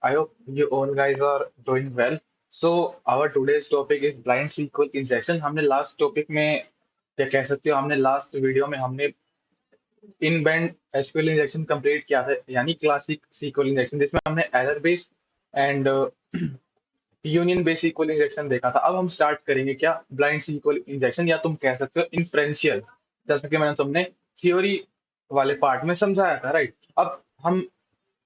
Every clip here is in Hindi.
I hope you all guys are doing well. So our today's topic is blind SQL injection. हमने लास्ट टॉपिक में क्या कह सकते हो हमने लास्ट वीडियो में हमने इन बैंड एसक्यूएल इंजेक्शन कंप्लीट किया था यानी क्लासिक SQL इंजेक्शन जिसमें हमने error base and union base SQL injection देखा था। अब हम स्टार्ट करेंगे क्या ब्लाइंड SQL इंजेक्शन या तुम कह सकते हो इन्फ्रेंशियल, जैसा कि मैंने तुमने थ्योरी वाले पार्ट में समझाया था, राइट। अब हम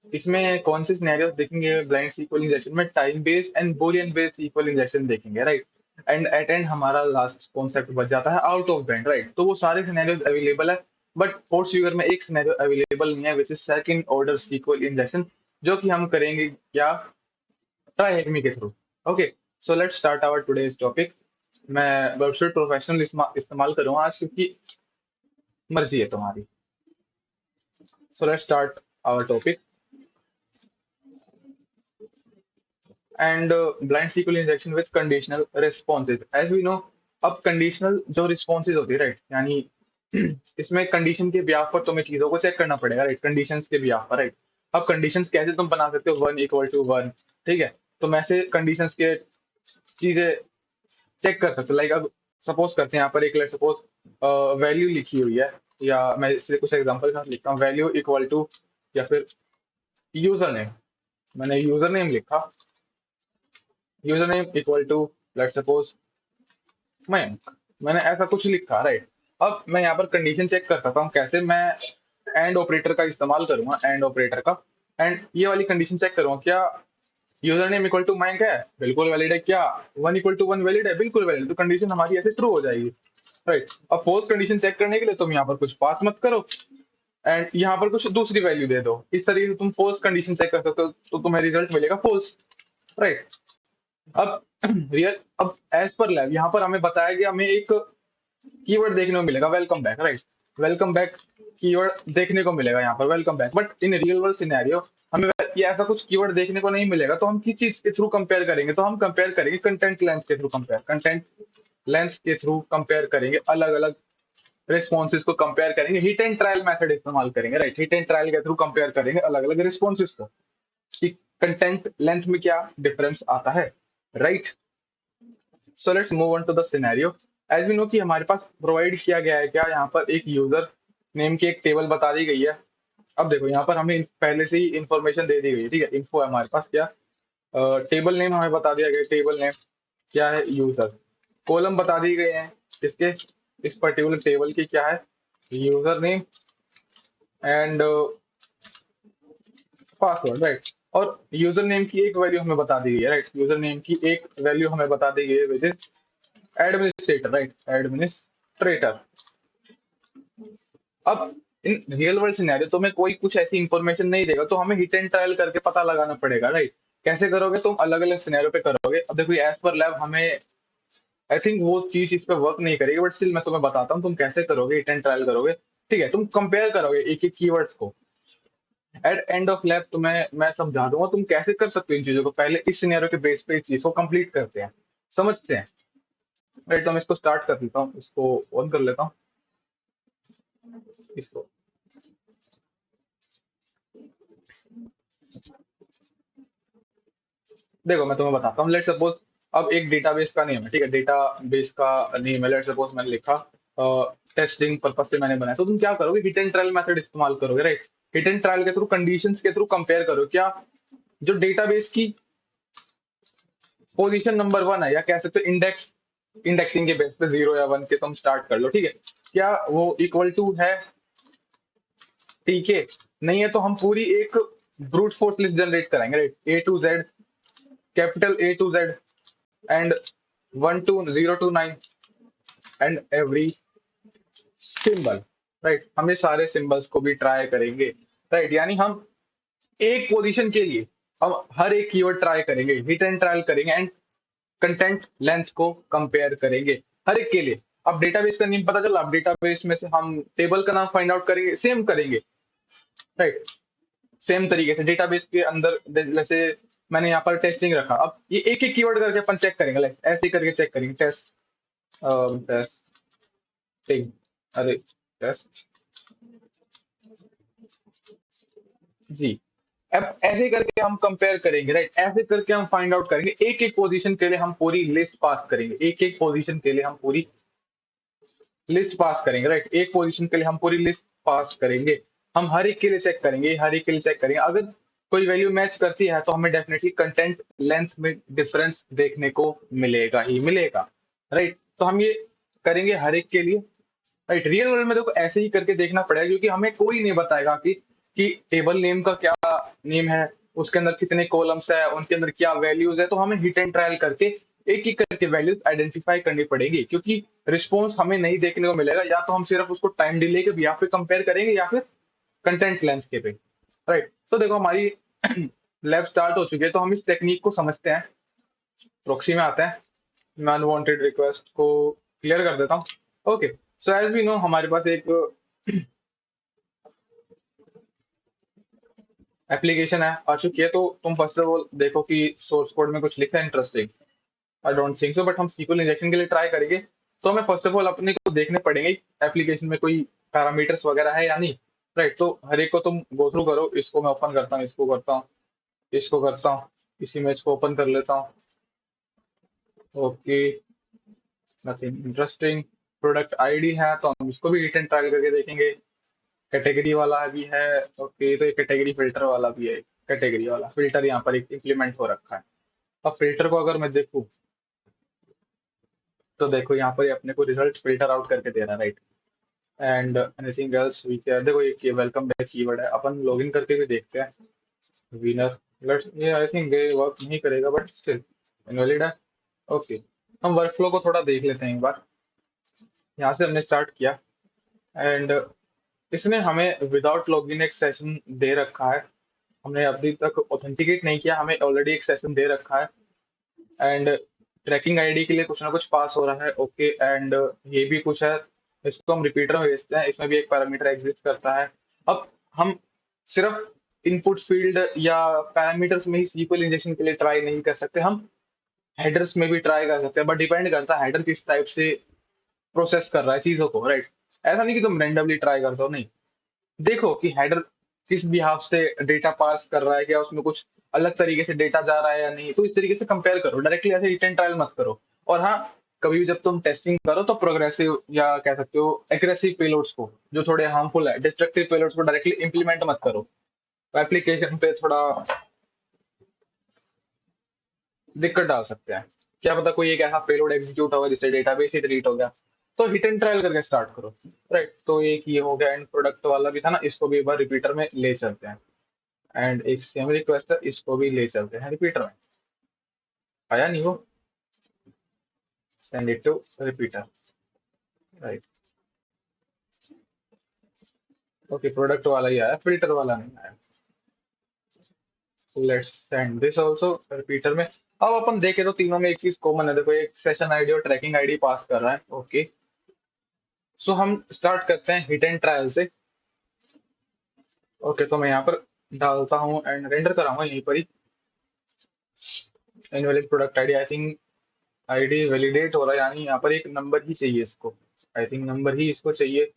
इसमें कौन से सिनेरियो देखेंगे ब्लाइंड SQL इंजेक्शन में, time based and Boolean based SQL injection देखेंगे, राइट। एंड एट एंड हमारा लास्ट कॉन्सेप्ट बच जाता है आउट ऑफ बैंड, राइट। तो वो सारे सिनेरियो अवेलेबल है, बट फोर्स फिगर में एक सिनेरियो अवेलेबल नहीं है which is second order SQL injection, जो कि हम करेंगे क्या ट्राई के through. Okay, so let's start our today's topic. मैं वेबसाइट प्रोफेशनल इस्तेमाल करूंगा आज क्योंकि मर्जी है तुम्हारी। So let's start our topic and blind SQL injection with conditional responses. As we know, अब कंडीशनल जो रिस्पॉन्सेज होती है, राइट, यानी इसमें कंडीशन के ब्याह पर तुम्हें चीजों को चेक करना पड़ेगा, राइट, कंडीशंस के ब्याह पर, राइट। अब कंडीशंस कैसे तुम बना सकते हो, 1 = 1, ठीक है। तुम ऐसे कंडीशंस के चीजें चेक कर सकते हो, लाइक अब सपोज करते हैं यहाँ पर एक लेट सपोज वैल्यू लिखी हुई है, या मैं इसलिए कुछ एग्जांपल के साथ लिखता हूँ, वैल्यू इक्वल टू या फिर यूजर नेम, मैंने यूजर नेम लिखा, user name equal to let suppose मैंने ऐसा कुछ लिखा, राइट। अब मैं यहाँ पर कंडीशन चेक कर सकता हूँ कैसे, मैं एंड ऑपरेटर का इस्तेमाल करूंगा, एंड ऑपरेटर का, एंड ये वाली कंडीशन चेक करूंगा क्या यूजर नेम इक्वल टू मैंक है, बिल्कुल वैलिड है, क्या 1 = 1 वैलिड है, बिल्कुल वैलिड, तो कंडीशन हमारी ऐसे ट्रू हो जाएगी, राइट। अब फोर्स कंडीशन चेक करने के लिए तुम यहाँ पर कुछ पास मत करो एंड यहाँ पर कुछ दूसरी वैल्यू दे दो, इस तरीके से तुम फोर्स कंडीशन चेक कर सकते हो, तो तुम्हें रिजल्ट मिलेगा फॉल्स, राइट। अब रियल अब एज पर लैब यहाँ पर हमें बताया गया, हमें एक कीवर्ड देखने को मिलेगा welcome back, right. Welcome back keyword देखने को मिलेगा यहाँ पर welcome back, but in real world scenario हमें ये ऐसा कुछ कीवर्ड देखने को नहीं मिलेगा, तो हम किस चीज के थ्रू कंपेयर करेंगे, तो हम कंपेयर करेंगे कंटेंट लेंथ के थ्रू, करेंगे अलग अलग रिस्पॉन्सेज को कंपेयर करेंगे, हिट एंड ट्रायल मेथड इस्तेमाल करेंगे, राइट। हिट एंड ट्रायल के थ्रू कंपेयर करेंगे अलग अलग रिस्पॉन्सेज को कि कंटेंट लेंथ में क्या डिफरेंस आता है, right. So let's move on to the scenario. As we know कि हमारे पास प्रोवाइड किया गया है क्या, यहाँ पर एक यूजर नेम की एक टेबल बता दी गई है। अब देखो यहाँ पर हमें पहले से ही इंफॉर्मेशन दे दी गई है, ठीक है, इन्फो है हमारे पास क्या, टेबल नेम हमें बता दिया गया, टेबल नेम क्या है, यूजर, कॉलम बता दिए गए हैं इसके, इस पर्टिकुलर टेबल की क्या है, user name and password, right. और यूजर नेम की एक वैल्यू हमें बता दी गई है, राइट, यूजर नेम की एक वैल्यू हमें बता दी गई है which is administrator, right, administrator. अब इन रियल वर्ल्ड सिनेरियो तो में कोई कुछ ऐसी इंफॉर्मेशन नहीं देगा, तो हमें हिट एंड ट्रायल करके पता लगाना पड़ेगा, राइट। कैसे करोगे तुम, अलग अलग सिनेरियो पे करोगे। अब देखो एज पर लैब हमें आई थिंक वो चीज इस पे वर्क नहीं करेगी, बट स्टिल मैं तुम्हें बताता हूँ तुम कैसे करोगे, हिट एंड ट्रायल करोगे, ठीक है। तुम कंपेयर करोगे एक एक कीवर्ड्स को, एट एंड ऑफ लैब तुम्हें मैं समझा दूंगा तुम कैसे कर सकते हो इन चीजों को, पहले इस सिनेरियो के बेस पे इस चीज को कंप्लीट करते हैं, समझते हैं, राइट। तो मैं इसको स्टार्ट कर देता हूँ, इसको ऑन कर लेता हूँ, इसको देखो मैं तुम्हें बताता हूँ, लेट सपोज अब एक डेटाबेस का नेम है, ठीक है, डेटाबेस का नेम है, लेट सपोज मैंने लिखा टेस्टिंग पर्पज से मैंने बनाया, तो तुम क्या करोगे, हिट एंड ट्रायल मेथड इस्तेमाल करोगे, राइट। हिट एंड ट्रायल के थ्रू कंडीशंस के थ्रू कंपेयर करो क्या जो डेटाबेस की पोजीशन नंबर 1 है, या कह सकते हो इंडेक्सिंग के बेस पे 0 या 1 के तुम स्टार्ट कर लो, ठीक है, क्या वो इक्वल टू है, ठीक है। नहीं है तो हम पूरी एक ब्रूट फोर्स लिस्ट जनरेट कराएंगे, right, A to Z, capital A to Z and 1 to 0 to 9 and every symbol, right. हम ये सारे सिंबल्स को भी ट्राई करेंगे, राइट, यानी हम एक पोजीशन के लिए हम हर एक कीवर्ड ट्राई करेंगे, हिट एंड ट्रायल करेंगे एंड कंटेंट लेंथ को कंपेयर करेंगे हर एक के लिए। अब डेटाबेस का नेम पता चला, अब डेटाबेस में से हम टेबल का नाम फाइंड आउट करेंगे, सेम करेंगे, राइट। सेम तरीके से डेटाबेस के अंदर जैसे मैंने यहाँ पर टेस्टिंग रखा, अब ये एक एक कीवर्ड करके अपन चेक करेंगे, लाइक ऐसे ही करके चेक करेंगे, टेस्टिंग, अरे टेस्ट जी, अब ऐसे करके हम कंपेयर करेंगे, राइट? ऐसे करके हम फाइंड आउट करेंगे, एक एक पोजीशन के लिए हम पूरी लिस्ट पास करेंगे, एक एक पोजीशन के लिए हम पूरी लिस्ट पास करेंगे, राइट? एक पोजीशन के लिए हम पूरी लिस्ट पास करेंगे, हम हर एक के लिए चेक करेंगे, हर एक के लिए चेक करेंगे। अगर कोई वैल्यू मैच करती है तो हमें डेफिनेटली कंटेंट लेंथ में डिफरेंस देखने को मिलेगा ही मिलेगा, राइट? तो हम ये करेंगे हर एक के लिए, राइट? रियल वर्ल्ड में देखो ऐसे ही करके देखना पड़ेगा, क्योंकि हमें कोई नहीं बताएगा कि टेबल नेम का क्या नेम है, उसके अंदर कितने कॉलम्स है, उनके अंदर क्या वैल्यूज है। तो हमें हिट एंड ट्रायल करके एक एक करके वैल्यूज आइडेंटिफाई करनी पड़ेगी, क्योंकि रिस्पॉन्स हमें नहीं देखने को मिलेगा। या तो हम सिर्फ उसको टाइम डिले के यहाँ पे कंपेयर करेंगे, या फिर कंटेंट लेंथ के पे, राइट? तो देखो हमारी लैब स्टार्ट हो चुकी है, तो हम इस टेक्निक को समझते हैं। प्रोक्सी में आते हैं, मैं अनवांटेड रिक्वेस्ट को क्लियर कर देता हूँ। Okay, so as we know हमारे पास एक एप्लीकेशन है आ चुकी है। तो तुम फर्स्ट ऑफ ऑल देखो कि सोर्स कोड में कुछ लिखा है interesting. I don't think so, but हम सीक्वल इंजेक्शन के लिए ट्राई करेंगे। तो हमें फर्स्ट ऑफ ऑल अपने को देखने पड़ेंगे एप्लीकेशन में कोई पैरामीटर्स वगैरह है या नहीं, राइट? तो हर एक को तुम गो थ्रू करो। इसको मैं ओपन करता हूँ, इसको करता हूँ, इसको करता हूँ, इसी में इसको ओपन कर लेता हूँ। Okay, nothing interesting. Product ID है तो हम इसको भी रिटर्न ट्राई करके देखेंगे। कैटेगरी वाला भी है। ओके, तो ये कैटेगरी फिल्टर वाला भी है। कैटेगरी वाला फिल्टर यहाँ पर एक इम्प्लीमेंट हो रखा है। अब फिल्टर को अगर मैं देखूं, तो देखो यहाँ पर ये अपने को रिजल्ट फिल्टर आउट करके दे रहा है, right? And anything else we can, देखो ये वेलकम बैक कीवर्ड है। अपन लॉगिन करके भी देखते हैं। विनर, लेट्स, ये आई थिंक ये वर्क नहीं करेगा, बट स्टिल इनवैलिड है। ओके, हम वर्कफ्लो को थोड़ा देख लेते हैं एक बार। यहाँ से हमने स्टार्ट किया, एंड इसने हमें विदाउट लॉगिन एक सेशन दे रखा है। हमने अभी तक ऑथेंटिकेट नहीं किया, हमें ऑलरेडी एक सेशन दे रखा है। एंड ट्रैकिंग आईडी के लिए कुछ ना कुछ पास हो रहा है। ओके, एंड ये भी कुछ है। इसको हम रिपीटर में भेजते हैं, इसमें भी एक पैरामीटर एग्जिस्ट करता है। अब हम सिर्फ इनपुट फील्ड या पैरामीटर्स में ही सीक्वल इंजेक्शन के लिए ट्राई नहीं कर सकते, हम हेडर्स में भी ट्राई कर सकते हैं। बट डिपेंड करता है हेडर किस टाइप से प्रोसेस कर रहा है चीजों को, राइट? ऐसा नहीं कि तुम रेंडमली ट्राई कर दो, नहीं। देखो कि हेडर किस बिहाफ से डेटा पास कर रहा है, क्या उसमें कुछ अलग तरीके से डेटा जा रहा है या नहीं। तो इस तरीके से कंपेयर करो, डायरेक्टली ऐसे रिटर्न ट्रायल मत करो। और हाँ, कभी भी जब तुम टेस्टिंग करो तो प्रोग्रेसिव या कह सकते हो एग्रेसिव पेलोड्स को, जो थोड़े हार्मफुल है, डिस्ट्रक्टिव पेलोड्स को डायरेक्टली इंप्लीमेंट मत करो। एप्लीकेशन पे थोड़ा दिक्कत डाल सकते हैं। क्या पता कोई एक ऐसा पेलोड एग्जीक्यूट होगा जिससे डेटाबेस ही डिलीट हो गया। तो हिट एंड ट्रायल करके स्टार्ट करो, राइट? तो एक ये हो गया, एंड प्रोडक्ट वाला भी था ना, इसको भी एक बार रिपीटर में ले चलते हैं। एंड एक सेम रिक्वेस्ट है, इसको भी ले चलते हैं रिपीटर में। आया नहीं वो, send it to repeater, right? Okay, product वाला ही आया, फिल्टर वाला नहीं आया। Let's send this also repeater में। अब अपन देखें तो तीनों में एक चीज कॉमन है, देखो एक सेशन आईडी और ट्रैकिंग आईडी पास कर रहा है। ओके, सो हम स्टार्ट करते हैं हिट एंड ट्रायल से। ओके, तो मैं यहाँ पर डालता हूँ एंड रेंडर कराऊंगा यहीं पर ही। Invalid product ID, I think ID validate हो रहा है, यानी यहाँ पर एक नंबर ही चाहिए इसको। आई थिंक नंबर ही इसको चाहिए।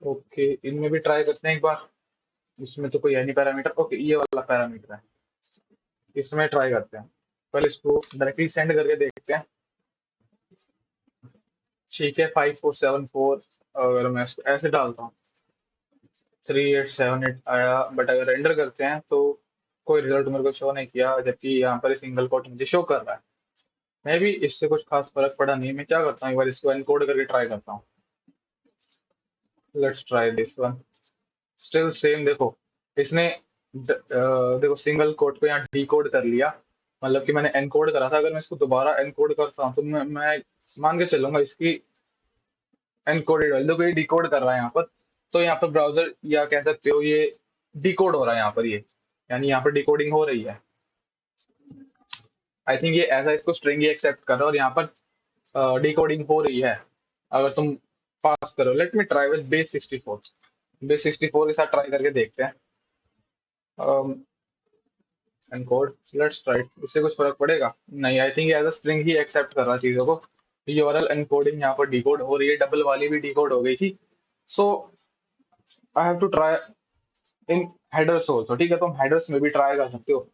ओके, इनमें भी ट्राई करते हैं एक बार। इसमें तो कोई है नहीं पैरामीटर। ओके, ये वाला पैरामीटर है, इसमें ट्राई करते हैं। पहले इसको डायरेक्टली सेंड करके देखते हैं। ठीक है, 5474। अगर मैं इसको ऐसे डालता हूँ, 3878 आया, बट अगर रेंडर करते हैं तो कोई रिजल्ट मेरे को शो नहीं किया, जबकि यहाँ पर सिंगल कोट मुझे शो कर रहा है। मैं भी इससे कुछ खास फर्क पड़ा नहीं। मैं क्या करता हूँ, एक बार इसको एनकोड करके ट्राई करता हूँ। Let's try this one, still same. देखो इसने देखो सिंगल कोड को यहाँ डिकोड कर लिया, मतलब कि मैंने एनकोड करा था। अगर मैं इसको दोबारा एनकोड करता हूँ तो मैं मान के चलूंगा इसकी एनकोडेड वैल्यू, देखो ये डिकोड कर रहा है यहाँ पर। तो यहाँ पर ब्राउजर या कह सकते हो ये डिकोड हो रहा है यहाँ पर, ये यानी यहाँ पर डिकोडिंग हो रही है। आई थिंक ये ऐसा इसको स्ट्रिंग ही एक्सेप्ट कर रहा है और यहाँ पर डिकोडिंग हो रही है। अगर तुम पास करो, late me try with base 64। Base 64 के साथ ट्राई करके देखते हैं। एनकोड, लेट्स ट्राई, इससे कुछ फर्क पड़ेगा? नहीं, I think as a string ही एक्सेप्ट कर रहा है चीजों को। यूआरएल एनकोडिंग यहाँ पर डिकोड हो रही है, डबल वाली भी डिकोड हो गई थी। So I have to try in headers हो, ठीक है, तो हम हेडर्स में भी ट्राई कर सकते हो।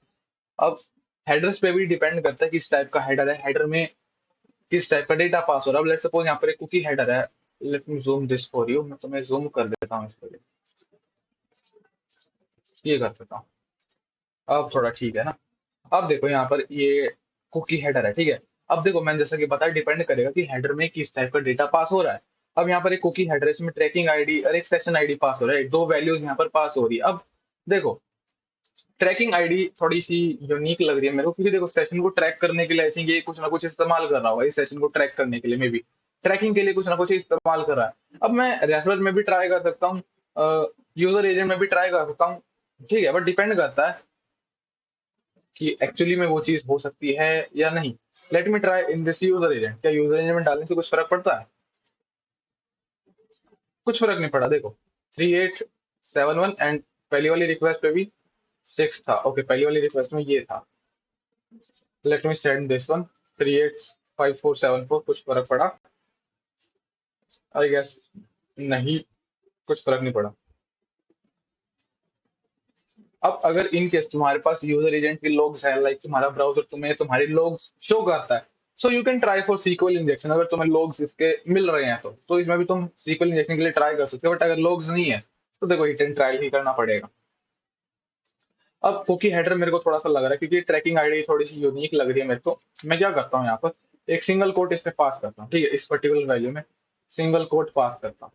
अब हेडर्स पे भी डिपेंड करता है किस टाइप का हेडर है, हेडर में किस टाइप का डेटा पास हो रहा है। अब लेट्स सपोज यहाँ पर एक कुकी हेडर है, let me zoom this for you, मैं तुम्हें जूम कर देता हूँ इसको, ये कर देता हूँ, अब थोड़ा ठीक है ना। अब देखो यहाँ पर ये कुकी हेडर है, ठीक है। अब देखो मैंने जैसा कि बताया, डिपेंड करेगा कि हेडर में किस टाइप का डेटा पास हो रहा है। अब यहाँ पर एक कुकी हेडर है, इसमें ट्रैकिंग आईडी और एक सेशन आईडी पास हो रहा है, दो वैल्यूज यहाँ पर पास हो रही है। अब देखो ट्रैकिंग आईडी थोड़ी सी यूनिक लग रही है मेरे को, क्योंकि देखो सेशन को ट्रैक करने के लिए आई थिंक ये कुछ ना कुछ इस्तेमाल कर रहा होगा, इस सेशन को ट्रैक करने के लिए मे बी ट्रैकिंग के लिए कुछ ना कुछ इस्तेमाल कर रहा है। अब मैं रेफरर में भी ट्राई कर सकता हूँ, यूजर एजेंट में भी ट्राई कर सकता हूँ, ठीक है, बट डिपेंड करता है कि एक्चुअली में वो चीज हो सकती है या नहीं। Late me try in this user agent, क्या यूजर एजेंट में डालने से कुछ फर्क पड़ता है? कुछ फर्क नहीं पड़ा। देखो 3871 एंड पहली वाली रिक्वेस्ट पे भी 6 था, ओके, पहली वाली रिक्वेस्ट में ये था। Let me send this one 385474, कुछ फर्क पड़ा? आई गेस नहीं, कुछ फर्क नहीं पड़ा। अब अगर इन केस तुम्हारे पास यूजर एजेंट के लॉग्स है, लाइक तुम्हारा ब्राउजर तुम्हें तुम्हारी लॉग्स शो करता है, so you can try for SQL injection. अगर तुम्हें लॉग्स इसके मिल रहे हैं तो इसमें भी तुम सीक्वल इंजेक्शन के लिए ट्राई कर सकते हो, बट अगर लॉग्स नहीं है तो देखो हिट एंड ट्रायल ही करना पड़ेगा। अब कुकी हेडर मेरे को थोड़ा सा लग रहा है, क्योंकि ट्रैकिंग आईडी थोड़ी सी यूनिक लग रही है मेरे को। मैं क्या करता हूँ यहाँ पर, एक सिंगल कोट इसमें पास करता हूँ, ठीक है, इस पर्टिकुलर वैल्यू में सिंगल कोट पास करता हूँ।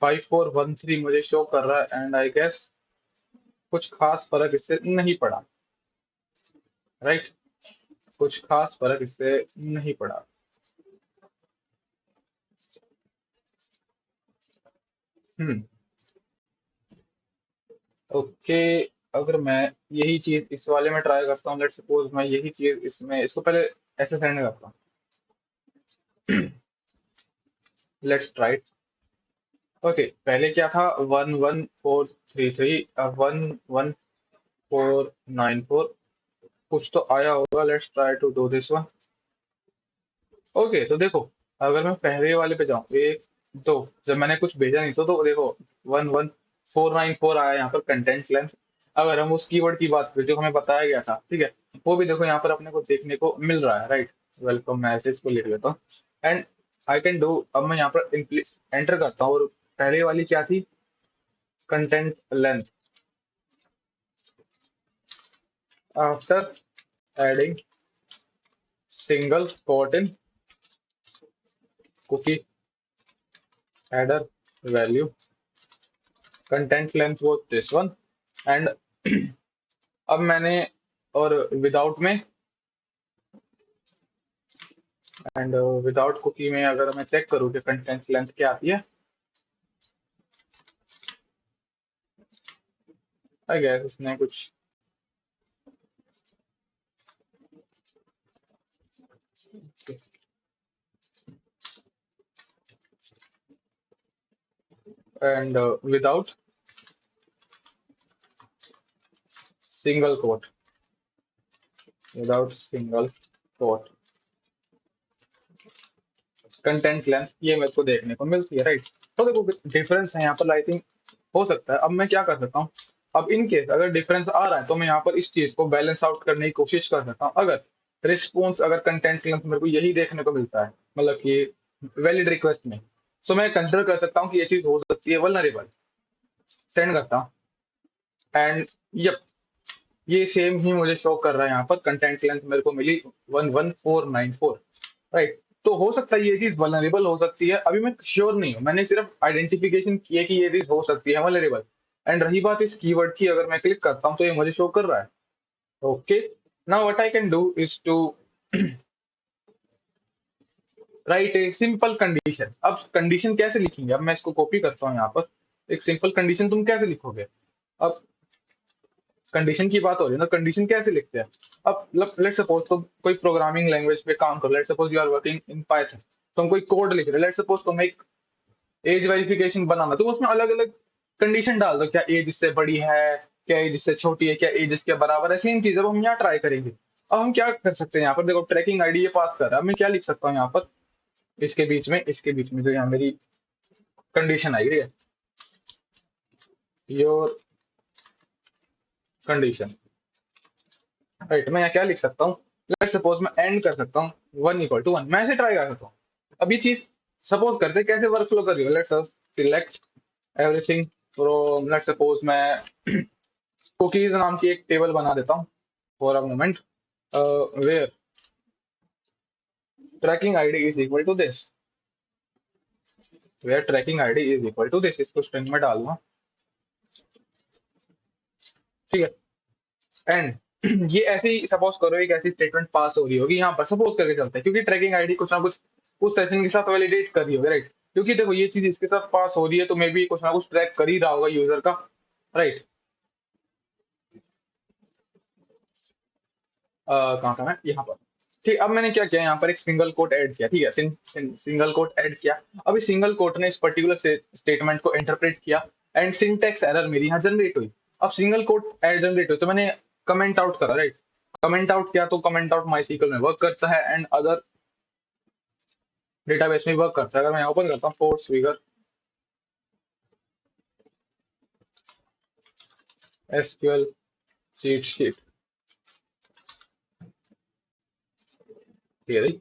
5413 मुझे शो कर रहा है, एंड आई गेस कुछ खास फर्क इससे नहीं पड़ा, राइट, कुछ खास फर्क इससे नहीं पड़ा। हम्म, ओके। अगर मैं यही चीज इस वाले में ट्राई करता हूँ, लेट सपोज मैं यही चीज इसमें, इसको पहले ऐसे सेंड करता हूँ, लेट्स ट्राई। ओके, पहले क्या था, 11433, अब 11494, कुछ तो आया होगा, let's try to do this one. Okay, तो देखो अगर मैं पहले वाले पे जाऊं, एक दो, जब मैंने कुछ भेजा नहीं तो देखो 11494 आया यहाँ पर कंटेंट लेंथ। अगर हम उस कीवर्ड की बात करें जो हमें बताया गया था, ठीक है, वो भी देखो यहाँ पर अपने को देखने को मिल रहा है, राइट। वेलकम मैसेज को लिख लेता हूँ, एंड आई कैन डू, अब मैं यहाँ पर एंटर करता हूँ, और पहले वाली क्या थी, content length, after adding single quote in cookie header value, content length was this one, and अब मैंने, और विदाउट में, एंड विदाउट कुकी में अगर मैं चेक करूँ कि कंटेंट लेंथ क्या आती है, आई गेस इसने कुछ, and without single quote, without single quote content length ये मेरे को देखने को मिलती है, राइट। तो देखो डिफरेंस है यहाँ पर, आई थिंक हो सकता है। अब मैं क्या कर सकता हूँ, अब इन केस अगर डिफरेंस आ रहा है तो मैं यहाँ पर इस चीज को बैलेंस आउट करने की कोशिश कर सकता हूँ। अगर रिस्पॉन्स, अगर कंटेंट लेंथ मेरे को यही देखने को मिलता है, मतलब कि वैलिड रिक्वेस्ट में, सो मैं कंसिडर कर सकता हूँ कि ये चीज हो सकती है वल्नरेबल, सेंड करता हूँ, एंड यप, ये सेम ही मुझे शो कर रहा है यहाँ पर, कंटेंट लेंथ मेरे को मिली 11494, राइट। तो हो सकता है ये चीज वल्नरेबल हो सकती है, अभी मैं श्योर नहीं हूँ, मैंने सिर्फ आइडेंटिफिकेशन किया कि ये चीज हो सकती है वल्नरेबल। एंड रही बात इस कीवर्ड की, अगर मैं क्लिक करता हूँ तो ये मुझे शो कर रहा है, okay. Now what I can do is to write a simple condition. अब कंडीशन कैसे लिखेंगे, अब मैं इसको कॉपी करता हूँ यहाँ पर, एक सिंपल कंडीशन तुम कैसे लिखोगे? अब कंडीशन की बात हो रही है ना, कंडीशन कैसे लिखते हैं? अब लेट सपोज तुम कोई प्रोग्रामिंग लैंग्वेज पे काम करो, let suppose you are working in Python, तुम कोई कोड लिख रहे हो, लेट सपोज तुम एक एज वेरिफिकेशन बनाना, तो उसमें अलग अलग कंडीशन डाल दो, क्या एज इससे बड़ी है, क्या एज इससे छोटी है, क्या एज इसके बराबर है, सेम चीज अब हम यहाँ ट्राई करेंगे। अब हम क्या कर सकते हैं यहाँ पर, देखो ट्रैकिंग आईडी ये पास कर रहा है, मैं क्या लिख सकता हूँ यहाँ पर, इसके बीच में जो यहाँ मेरी कंडीशन आई रही है, योर कंडीशन, राइट। मैं यहाँ क्या लिख सकता हूँ, लेट सपोज मैं एंड कर सकता हूँ 1 = 1, मैं ऐसे ट्राई कर सकता हूँ। अब ये चीज सपोज करते कैसे वर्क फ्लो कर रही हो, let's select everything from, let suppose मैं कुकीज नाम की एक टेबल बना देता हूँ for a moment, where tracking ID is equal to this, where tracking ID is equal to this, इसको स्ट्रिंग में डालना, ठीक है। एंड ये ऐसे ही सपोज करो एक ऐसी स्टेटमेंट पास हो रही होगी यहाँ पर, सपोज करके चलते हैं, क्योंकि ट्रैकिंग आईडी कुछ ना कुछ उस सेशन के साथ वैलिडेट कर रही होगी, राइट। क्योंकि देखो ये चीज इसके साथ पास हो रही है तो मे बी कुछ ना कुछ ट्रैक कर ही रहा होगा यूजर का, राइट। कहाँ था मैं, यहाँ पर, ठीक। अब मैंने क्या किया, यहाँ पर एक सिंगल कोट ऐड किया, ठीक है। सिंगल कोट ऐड किया। अब इस सिंगल कोट ने इस पर्टिकुलर स्टेटमेंट को इंटरप्रेट किया एंड सिंटेक्स एरर मेरी यहाँ जनरेट हुई। अब सिंगल कोट एड जनरेट हुई तो मैंने कमेंट आउट करा, राइट। कमेंट आउट किया तो कमेंट आउट माईसीक्वल में वर्क करता है एंड अदर डेटाबेस में वर्क करता है। अगर मैं ओपन करता हूँ फोर्स फिगर एसक्यूएल शीट, ये रही।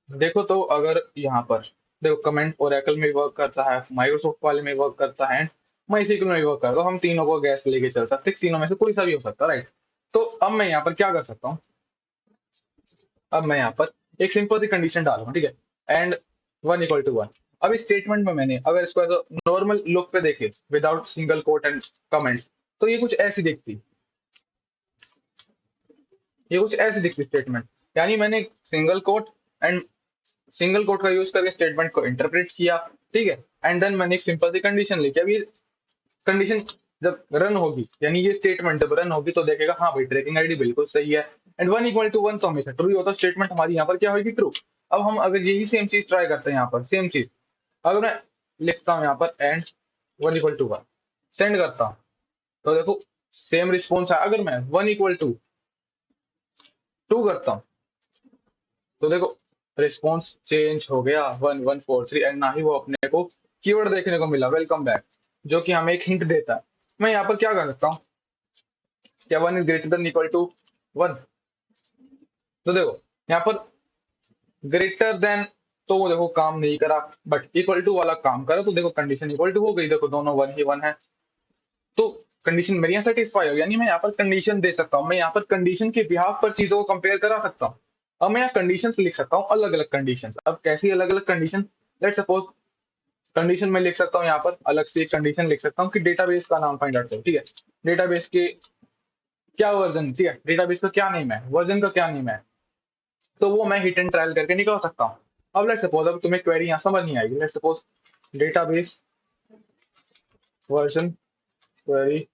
देखो तो अगर यहाँ पर देखो कमेंट ओरेकल में वर्क करता है, माइक्रोसॉफ्ट वाले में वर्क करता है, माईसीक्वल में वर्क करता है, तो हम तीनों को गैस लेके चल सकते हैं, तीनों में से कोई सा भी हो सकता है, राइट। तो अब मैं यहाँ पर क्या कर सकता हूँ, अब मैं यहाँ पर एक सिंपल सी कंडीशन डालूंगा, ठीक है। एंड 1 = 1। अब इस स्टेटमेंट में मैंने अगर इसको एज नॉर्मल लुक पे देखे without single quote and comments, तो ये कुछ ऐसी दिखती, ये कुछ ऐसी दिखती स्टेटमेंट। यानी मैंने single quote and single quote का यूज करके स्टेटमेंट को इंटरप्रेट किया, ठीक है। एंड देन मैंने एक सिंपल सी कंडीशन लिखी। अभी कंडीशन जब रन होगी, यानी ये स्टेटमेंट जब रन होगी तो देखेगा हाँ भाई ट्रैकिंग आईडी बिल्कुल सही है एंड 1 = 1 तो हमेशा ट्रू ही होता है, स्टेटमेंट हमारी यहाँ पर क्या होगी, ट्रू। अब हम अगर यही सेम चीज ट्राई करते हैं यहाँ पर, सेम चीज अगर मैं लिखता हूँ यहाँ पर एंड 1 = 1 सेंड करता हूँ, तो देखो सेम रिस्पॉन्स है। अगर मैं 1 = 2 करता हूँ तो देखो रिस्पॉन्स चेंज हो गया 1143 एंड ना ही वो अपने को कीवर्ड देखने को मिला वेलकम बैक, जो कि हमें एक हिंट देता है। मैं यहाँ पर क्या कर सकता हूँ, क्या 1 > 1 तो देखो यहाँ पर ग्रेटर देन, तो वो देखो काम नहीं करा, बट इक्वल टू वाला काम करा, तो देखो कंडीशन इक्वल टू हो गई, देखो दोनों 1 ही 1 है, तो कंडीशन मेरी यहाँ सेटिस्फाई हो, यानी मैं यहाँ पर कंडीशन दे सकता हूँ, मैं यहाँ पर कंडीशन के बिहाफ पर चीजों को कंपेयर करा सकता हूँ। अब मैं यहाँ कंडीशन लिख सकता हूँ अलग अलग कंडीशन। अब कैसी अलग अलग कंडीशन, लेट सपोज कंडीशन में लिख सकता हूँ यहाँ पर अलग से एक कंडीशन लिख सकता हूँ कि डेटाबेस का नाम फाइंड आउट करो, ठीक है। डेटाबेस के क्या वर्जन, ठीक है, डेटाबेस का क्या नेम है, वर्जन का क्या नेम है, तो वो मैं हिट एंड ट्रायल करके निकाल सकता हूँ। अब लेट सपोज अब तुम्हें क्वेरी यहाँ समझ नहीं आएगी, let suppose database version query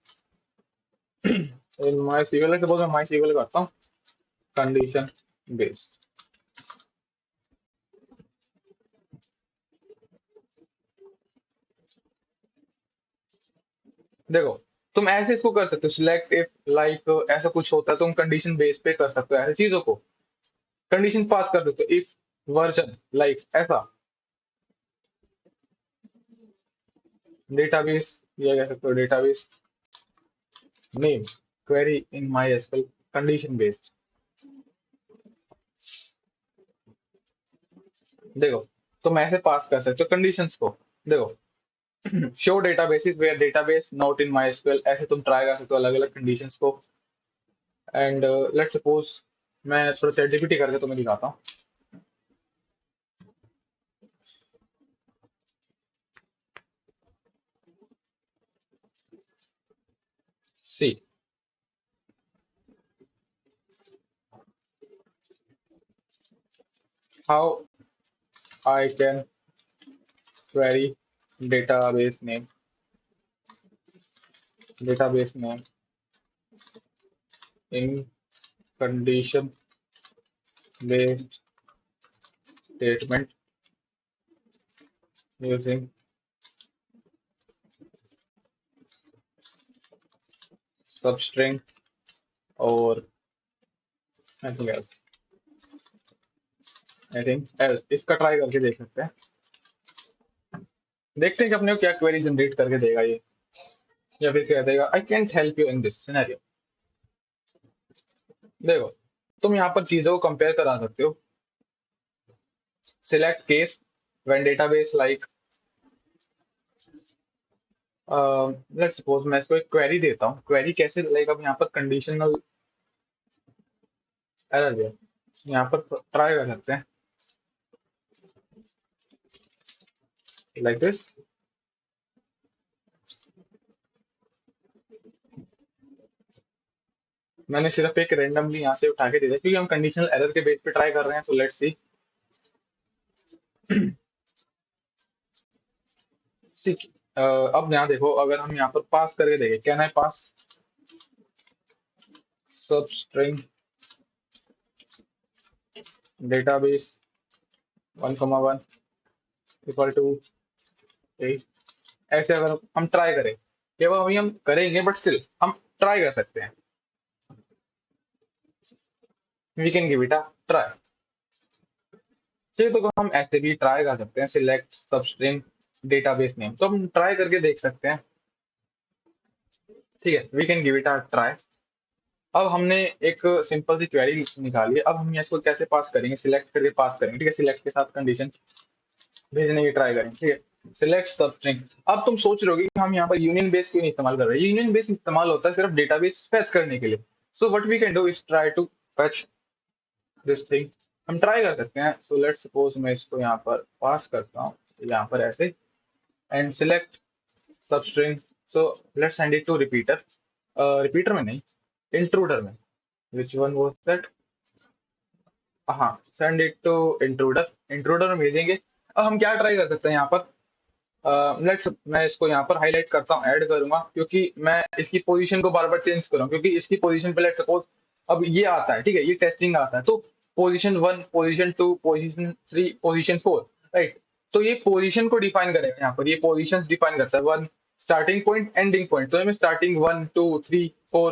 in MySQL, let suppose मैं माई सीक्वल करता हूँ कंडीशन बेस्ड। देखो तुम ऐसे इसको कर सकते हो, सिलेक्ट इफ लाइक ऐसा कुछ होता है, तुम कंडीशन बेस पे कर सकते हो ऐसी चीजों को, कंडीशन पास कर सकते हो इफ वर्जन लाइक ऐसा, डेटाबेस या कह सकते हो database name query in my SQL condition based. देखो तुम ऐसे पास कर सकते हो कंडीशंस को, देखो show databases where database not in MySQL, ऐसे तुम ट्राई कर सकते हो अलग अलग कंडीशंस को। एंड लेट सपोज मैं थोड़ा चैट जीपीटी करके तुम्हें दिखाता हूँ। See how I can query database name, database name in condition based statement using substring or anything else, anything else। इसका ट्राई करके देख सकते हैं, देखते हैं कि अपने को क्या क्वेरी जनरेट करके देगा ये। या फिर कह देगा I can't help you in this scenario. देखो, तुम यहाँ पर चीजों को कंपेयर करा सकते हो। Select case when database like, let's suppose मैं इसको एक क्वेरी देता हूँ। क्वेरी कैसे, लाइक अब यहाँ पर कंडीशनल एरर है, यहाँ पर ट्राई कर सकते हैं लाइक दिस। मैंने सिर्फ एक रेंडमली यहाँ से उठा के दे दिया क्योंकि हम कंडीशनल एरर के बेस पे ट्राई कर रहे हैं। तो लेट्स सी। सी अब यहाँ देखो, अगर हम यहाँ पर पास करके देखें, कैन आई पास सब स्ट्रिंग डेटाबेस 1,1 इक्वल टू 8, ऐसे अगर हम ट्राई करें, केवल अभी हम करेंगे बट स्टिल हम ट्राई कर सकते हैं। We can give it a try. चलिए, तो हम ऐसे भी ट्राई कर सकते हैं, सिलेक्ट सब स्ट्रिंग डेटाबेस नेम, तो हम ट्राई करके देख सकते हैं। ठीक है, we can give it a try. अब हमने एक सिंपल सी क्वेरी निकाली है। अब हम इसको कैसे पास करेंगे, सिलेक्ट करके पास करेंगे। ठीक है, सिलेक्ट के साथ कंडीशन भेजने की ट्राई करेंगे। ठीक है, सिलेक्ट सब स्ट्रिंग। अब तुम सोच रहे हो कि हम यहाँ पर यूनियन बेस क्यों नहीं इस्तेमाल कर रहे हैं। यूनियन बेस इस्तेमाल होता है सिर्फ डेटाबेस फेच करने के लिए। So what we can do is try to fetch this thing. हम ट्राई कर सकते हैं। सो लेट्स सपोज मैं इसको यहाँ पर पास करता हूँ, यहाँ पर ऐसे, and select substring. So let's send it to repeater, repeater में नहीं, इंट्रूडर में। Which one was that? हाँ, send it to intruder, intruder में भेजेंगे। अब हम क्या ट्राई कर सकते हैं यहाँ पर, लेट्स मैं इसको यहाँ पर हाईलाइट करता हूँ, ऐड करूंगा, क्योंकि मैं इसकी पोजीशन को बार बार चेंज करूँ, क्योंकि इसकी पोजीशन पे लेट्स सपोज अब ये आता है। ठीक है, ये टेस्टिंग आता है, तो position 1, position 2, position 3, position 4, right. तो ये पोजीशन को डिफाइन करेगा, यहाँ पर ये पोजीशन डिफाइन करता है, 1 स्टार्टिंग पॉइंट, एंडिंग पॉइंट। तो मैं स्टार्टिंग 1, 2, 3, 4,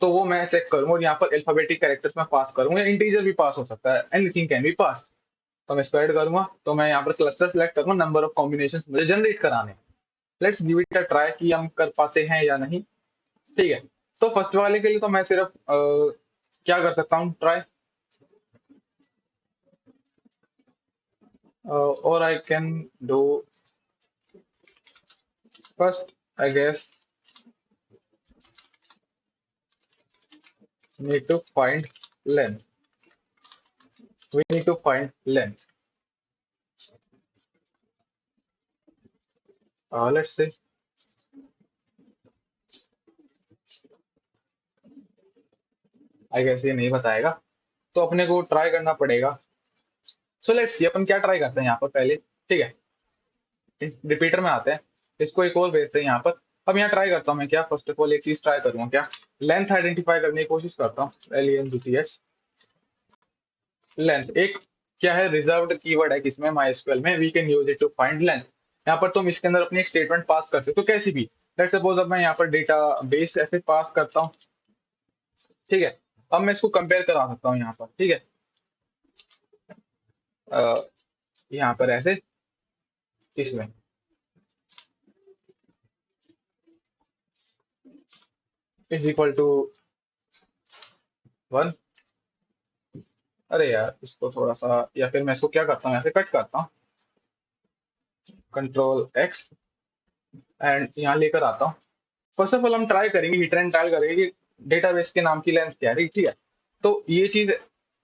तो वो मैं चेक करूंगा, और यहाँ पर अल्फाबेटिक कैरेक्टर्स में पास करूंगा, इंटीजर भी पास हो सकता है, एनीथिंग कैन बी पास। तो मैं इसको ऐड करूंगा, तो मैं यहाँ पर क्लस्टर सेलेक्ट करूंगा, नंबर ऑफ कॉम्बिनेशन मुझे जनरेट कराने। Let's give it a try कि हम कर पाते हैं या नहीं। ठीक है, तो फर्स्ट वाले के लिए तो मैं सिर्फ क्या कर सकता हूँ, ट्राई, और I can do first, I guess need to find length, we need to find length. Let's say, I guess ये नहीं बताएगा, तो अपने को ट्राई करना पड़ेगा। सो लेट्स सी, अपन क्या ट्राई करते हैं यहाँ पर पहले। ठीक है, रिपीटर में आते हैं, इसको एक और भेजते हैं यहाँ पर। अब यहाँ ट्राई करता हूँ मैं क्या, फर्स्ट ऑफ ऑल एक चीज ट्राई करूंगा, क्या लेंथ आइडेंटिफाई करने की कोशिश करता हूँ, LENGTH लेंथ। एक क्या है, रिजर्व्ड कीवर्ड है किसमें, MySQL में, we can use it to find length. यहाँ पर तुम इसके अंदर अपनी स्टेटमेंट पास कर सकते हो, तो कैसी भी। लेट्स सपोज अब मैं यहाँ पर डेटा बेस ऐसे पास करता हूँ। ठीक है, अब मैं इसको कंपेयर करा सकता हूँ यहाँ पर। ठीक है, अ, यहाँ पर ऐसे, इसमें इज इक्वल टू 1। अरे यार, इसको थोड़ा सा, या फिर मैं इसको क्या करता हूँ, ऐसे कट करता हूँ, Ctrl+X, एंड यहाँ लेकर आता हूँ। फर्स्ट ऑफ ऑल हम ट्राई करेंगे, हिट एंड ट्रायल करेंगे कि डेटाबेस के नाम की लेंथ क्या है। ठीक है, तो ये चीज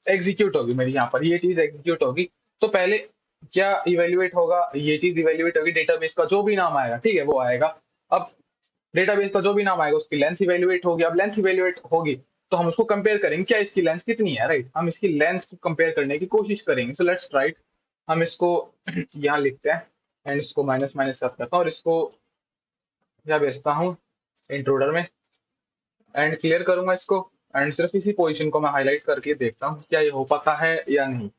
एग्जीक्यूट होगी मेरी, यहाँ पर ये चीज एग्जीक्यूट होगी। तो पहले क्या इवेल्युएट होगा, ये चीज इवेल्युएट होगी, डेटाबेस का जो भी नाम आएगा, ठीक है, वो आएगा। अब डेटाबेस का जो भी नाम आएगा उसकी लेंथ इवेल्युएट होगी। अब लेंथ इवेल्युएट होगी तो हम उसको कंपेयर करेंगे, क्या इसकी लेंथ कितनी है, राइट। हम इसकी लेंथ को कंपेयर करने की कोशिश करेंगे। सो लेट्स राइट, हम इसको यहाँ लिखते हैं, एंड इसको माइनस माइनस करता हूँ, और इसको यहाँ भेजता हूँ इंट्रोडर में, एंड क्लियर करूंगा इसको। एंड सिर्फ इसी पोजीशन को मैं हाईलाइट करके देखता हूँ क्या ये हो पाता है या नहीं।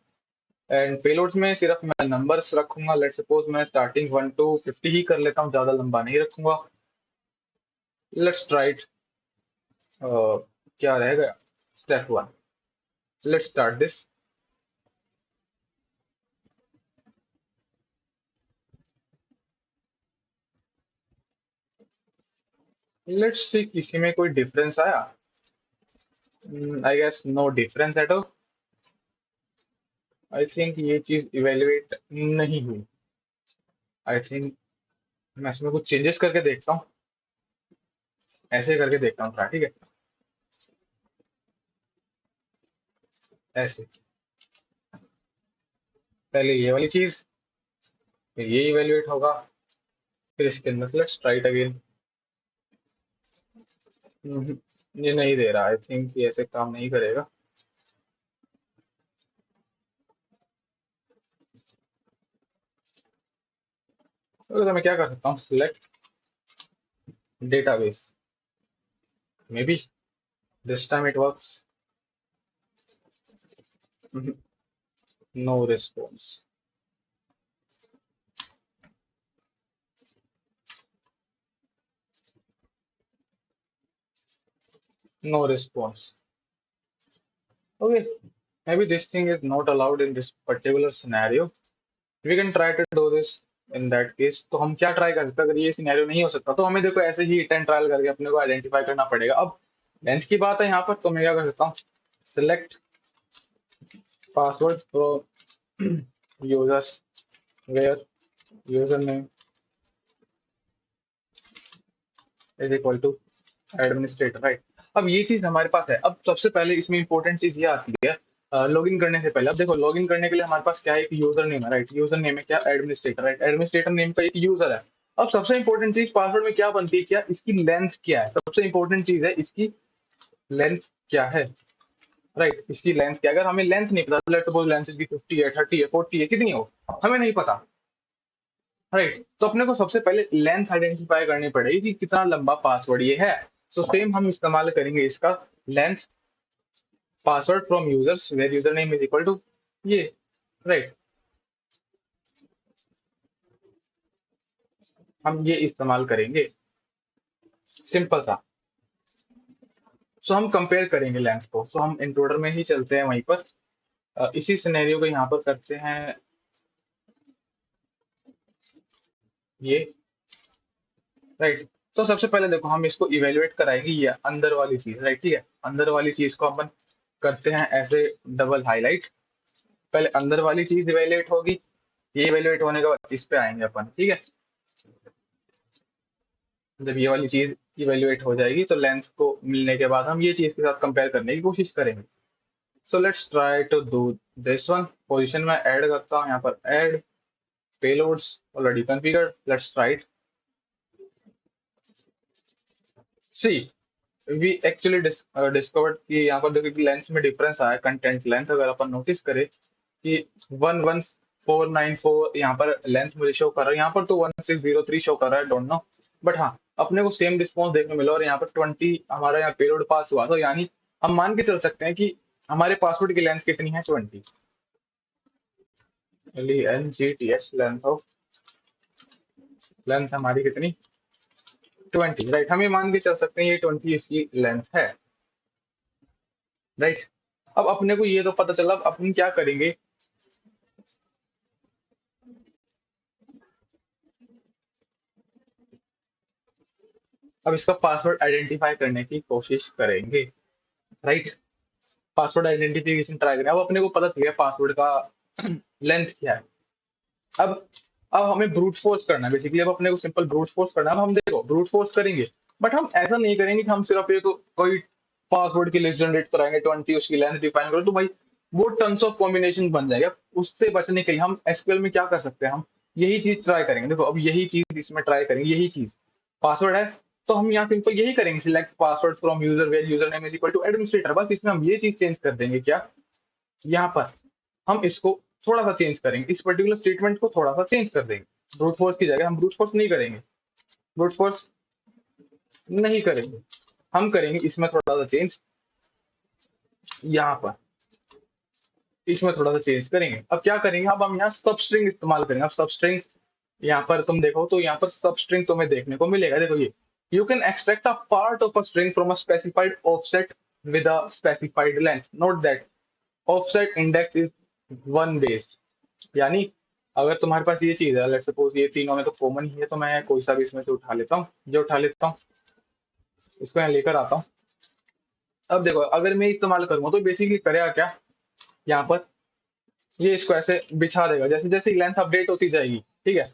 एंड पेलोड्स में सिर्फ मैं नंबर्स रखूंगा, लेट्स सपोज मैं स्टार्टिंग 1 to 50 ही कर लेता हूँ, ज्यादा लंबा नहीं रखूंगा। लेट्स ट्राई, क्या रह गया, step 1। Let's start this. Let's see किसी में कोई डिफरेंस आया। I guess no difference at all. I think ये चीज इवेलुएट नहीं हुई। आई थिंक मैं इसमें कुछ चेंजेस करके देखता हूँ। ऐसे करके देखता हूँ, ठीक है। ऐसे पहले ये वाली चीज, फिर ये इवेल्युएट होगा, फिर इसके अंदर लेट्स ट्राई इट अगेन। ये नहीं दे रहा। आई थिंक ये ऐसे काम नहीं करेगा। तो मैं क्या कर सकता हूँ, select database, maybe this time it works. No response. No response. Okay, maybe this thing is not allowed in this particular scenario. We can try to do this in that case. तो हम क्या ट्राई कर सकते हैं, अगर ये सिनेरियो नहीं हो सकता तो हमें देखो ऐसे ही हिट एंड ट्रायल करके अपने को आइडेंटिफाई करना पड़ेगा। अब लेंथ की बात है यहाँ पर, तो मैं क्या कर सकता हूँ, select password from users where user name is equal to administrator, right. अब ये चीज हमारे पास है। अब सबसे पहले इसमें इंपॉर्टेंट चीज ये आती है, लॉगिन करने से पहले। अब देखो लॉगिन करने के लिए हमारे पास क्या है, एक यूजर नेम है, राइट। यूजर नेम है क्या, एडमिनिस्ट्रेटर, राइट। एडमिनिस्ट्रेटर नेम का एक यूजर है। अब सबसे इंपॉर्टेंट चीज पासवर्ड में क्या बनती है, क्या इसकी लेंथ क्या है, सबसे इंपॉर्टेंट चीज है इसकी लेंथ क्या है, राइट। इसकी लेंथ क्या, अगर हमें लेंथ नहीं पता, लेट्स सपोज लेंथ इसकी 50 है, 30 है, 40 है, कितनी हो हमें नहीं पता, राइट। तो अपने को सबसे पहले लेंथ आइडेंटिफाई करनी पड़ेगी कि कितना लंबा पासवर्ड ये है। सो सेम हम इस्तेमाल करेंगे इसका, length password from users where user name is equal to ये, राइट। हम ये इस्तेमाल करेंगे, सिंपल सा। सो हम कंपेयर करेंगे लेंथ को। सो हम इंट्रोडर में ही चलते हैं वहीं पर। इसी सिनेरियो को यहाँ पर करते हैं ये, राइट। तो सबसे पहले देखो हम इसको इवेलुएट कराएंगे, ये अंदर वाली चीज, राइट, ठीक है। अंदर वाली चीज को अपन करते हैं ऐसे डबल हाईलाइट। पहले अंदर वाली चीज इवेलुएट होगी, ये इवेलुएट होने के बाद इस पे आएंगे अपन, ठीक है। जब ये वाली चीज इवेलुएट हो जाएगी तो लेंथ को मिलने के बाद हम ये चीज के साथ कंपेयर करने की कोशिश करेंगे। So let's try to do this one. Position में ऐड करता हूँ यहाँ पर, add payloads already configured, let's try it. See we actually discovered कि यहाँ पर देखो कि लेंथ में डिफरेंस आया, कंटेंट लेंथ। अगर अपन नोटिस करें कि 11494 यहाँ पर लेंथ मुझे शो कर रहा है, यहाँ पर तो 1603 शो कर रहा है, डोंट नो। बट हाँ, अपने को सेम रिस्पॉन्स देखने मिला और यहाँ पर 20 हमारा यहाँ पेलोड पास हुआ। तो यानी हम मान के चल सकते हैं कि हमारे पासवर्ड की लेंथ कितनी है, 20। LENGTH लेंथ ऑफ, लेंथ हमारी कितनी, 20, राइट। हम ये मान के चल सकते हैं ये 20 इसकी लेंथ है, राइट। अब अपने को ये तो पता चला, अब अपन क्या करेंगे, अब इसका पासवर्ड आइडेंटिफाई करने की कोशिश करेंगे, राइट। पासवर्ड आइडेंटिफिकेशन ट्राई करें। अब अपने को पता चल गया पासवर्ड का लेंथ क्या है। अब अब हमें ब्रूट फोर्स करना है बेसिकली। अब अपने को सिंपल ब्रूट फोर्स करना है। अब हम देखो ब्रूट फोर्स करेंगे, बट हम ऐसा नहीं करेंगे कि हम सिर्फ एक कोई पासवर्ड की लिस्ट जनरेट कराएंगे 20, उसकी लेंथ डिफाइन करो, तो भाई वो टन्स ऑफ कॉम्बिनेशन बन जाएगा। उससे बचने के लिए हम एसक्यूएल में क्या कर सकते हैं, हम यही चीज ट्राई करेंगे। देखो अब यही चीज इसमें ट्राई करेंगे, यही चीज पासवर्ड है, तो हम यहाँ सिंपल यही करेंगे, select password from user where user name is equal to administrator. बस इसमें हम ये चीज चेंज कर देंगे, क्या यहाँ पर हम इसको थोड़ा सा चेंज करेंगे, इस पर्टिकुलर स्टेटमेंट को थोड़ा सा चेंज कर देंगे। ब्रूट फोर्स की जगह हम ब्रूट फोर्स नहीं करेंगे, ब्रूट फोर्स नहीं करेंगे, हम करेंगे इसमें थोड़ा सा चेंज, यहाँ पर इसमें थोड़ा सा चेंज करेंगे। अब क्या करेंगे, अब हम यहाँ सब स्ट्रिंग इस्तेमाल करेंगे। अब सब स्ट्रिंग यहाँ पर तुम देखो तो यहाँ पर सब स्ट्रिंग तुम्हें देखने को मिलेगा। देखो ये, you can extract a part of a string from a specified offset with a specified length, note that offset index is one based. यानी अगर तुम्हारे पास ये चीज है, लेट्स सपोज ये तीनों में तो कॉमन ही है, तो मैं कोई सा भी इसमें से उठा लेता हूँ, ये उठा लेता हूँ, इसको यहाँ लेकर आता हूँ। अब देखो अगर मैं इस्तेमाल करूंगा तो बेसिकली करेगा क्या, यहाँ पर ये इसको ऐसे बिछा देगा, जैसे जैसे लेंथ अपडेट होती जाएगी, ठीक है,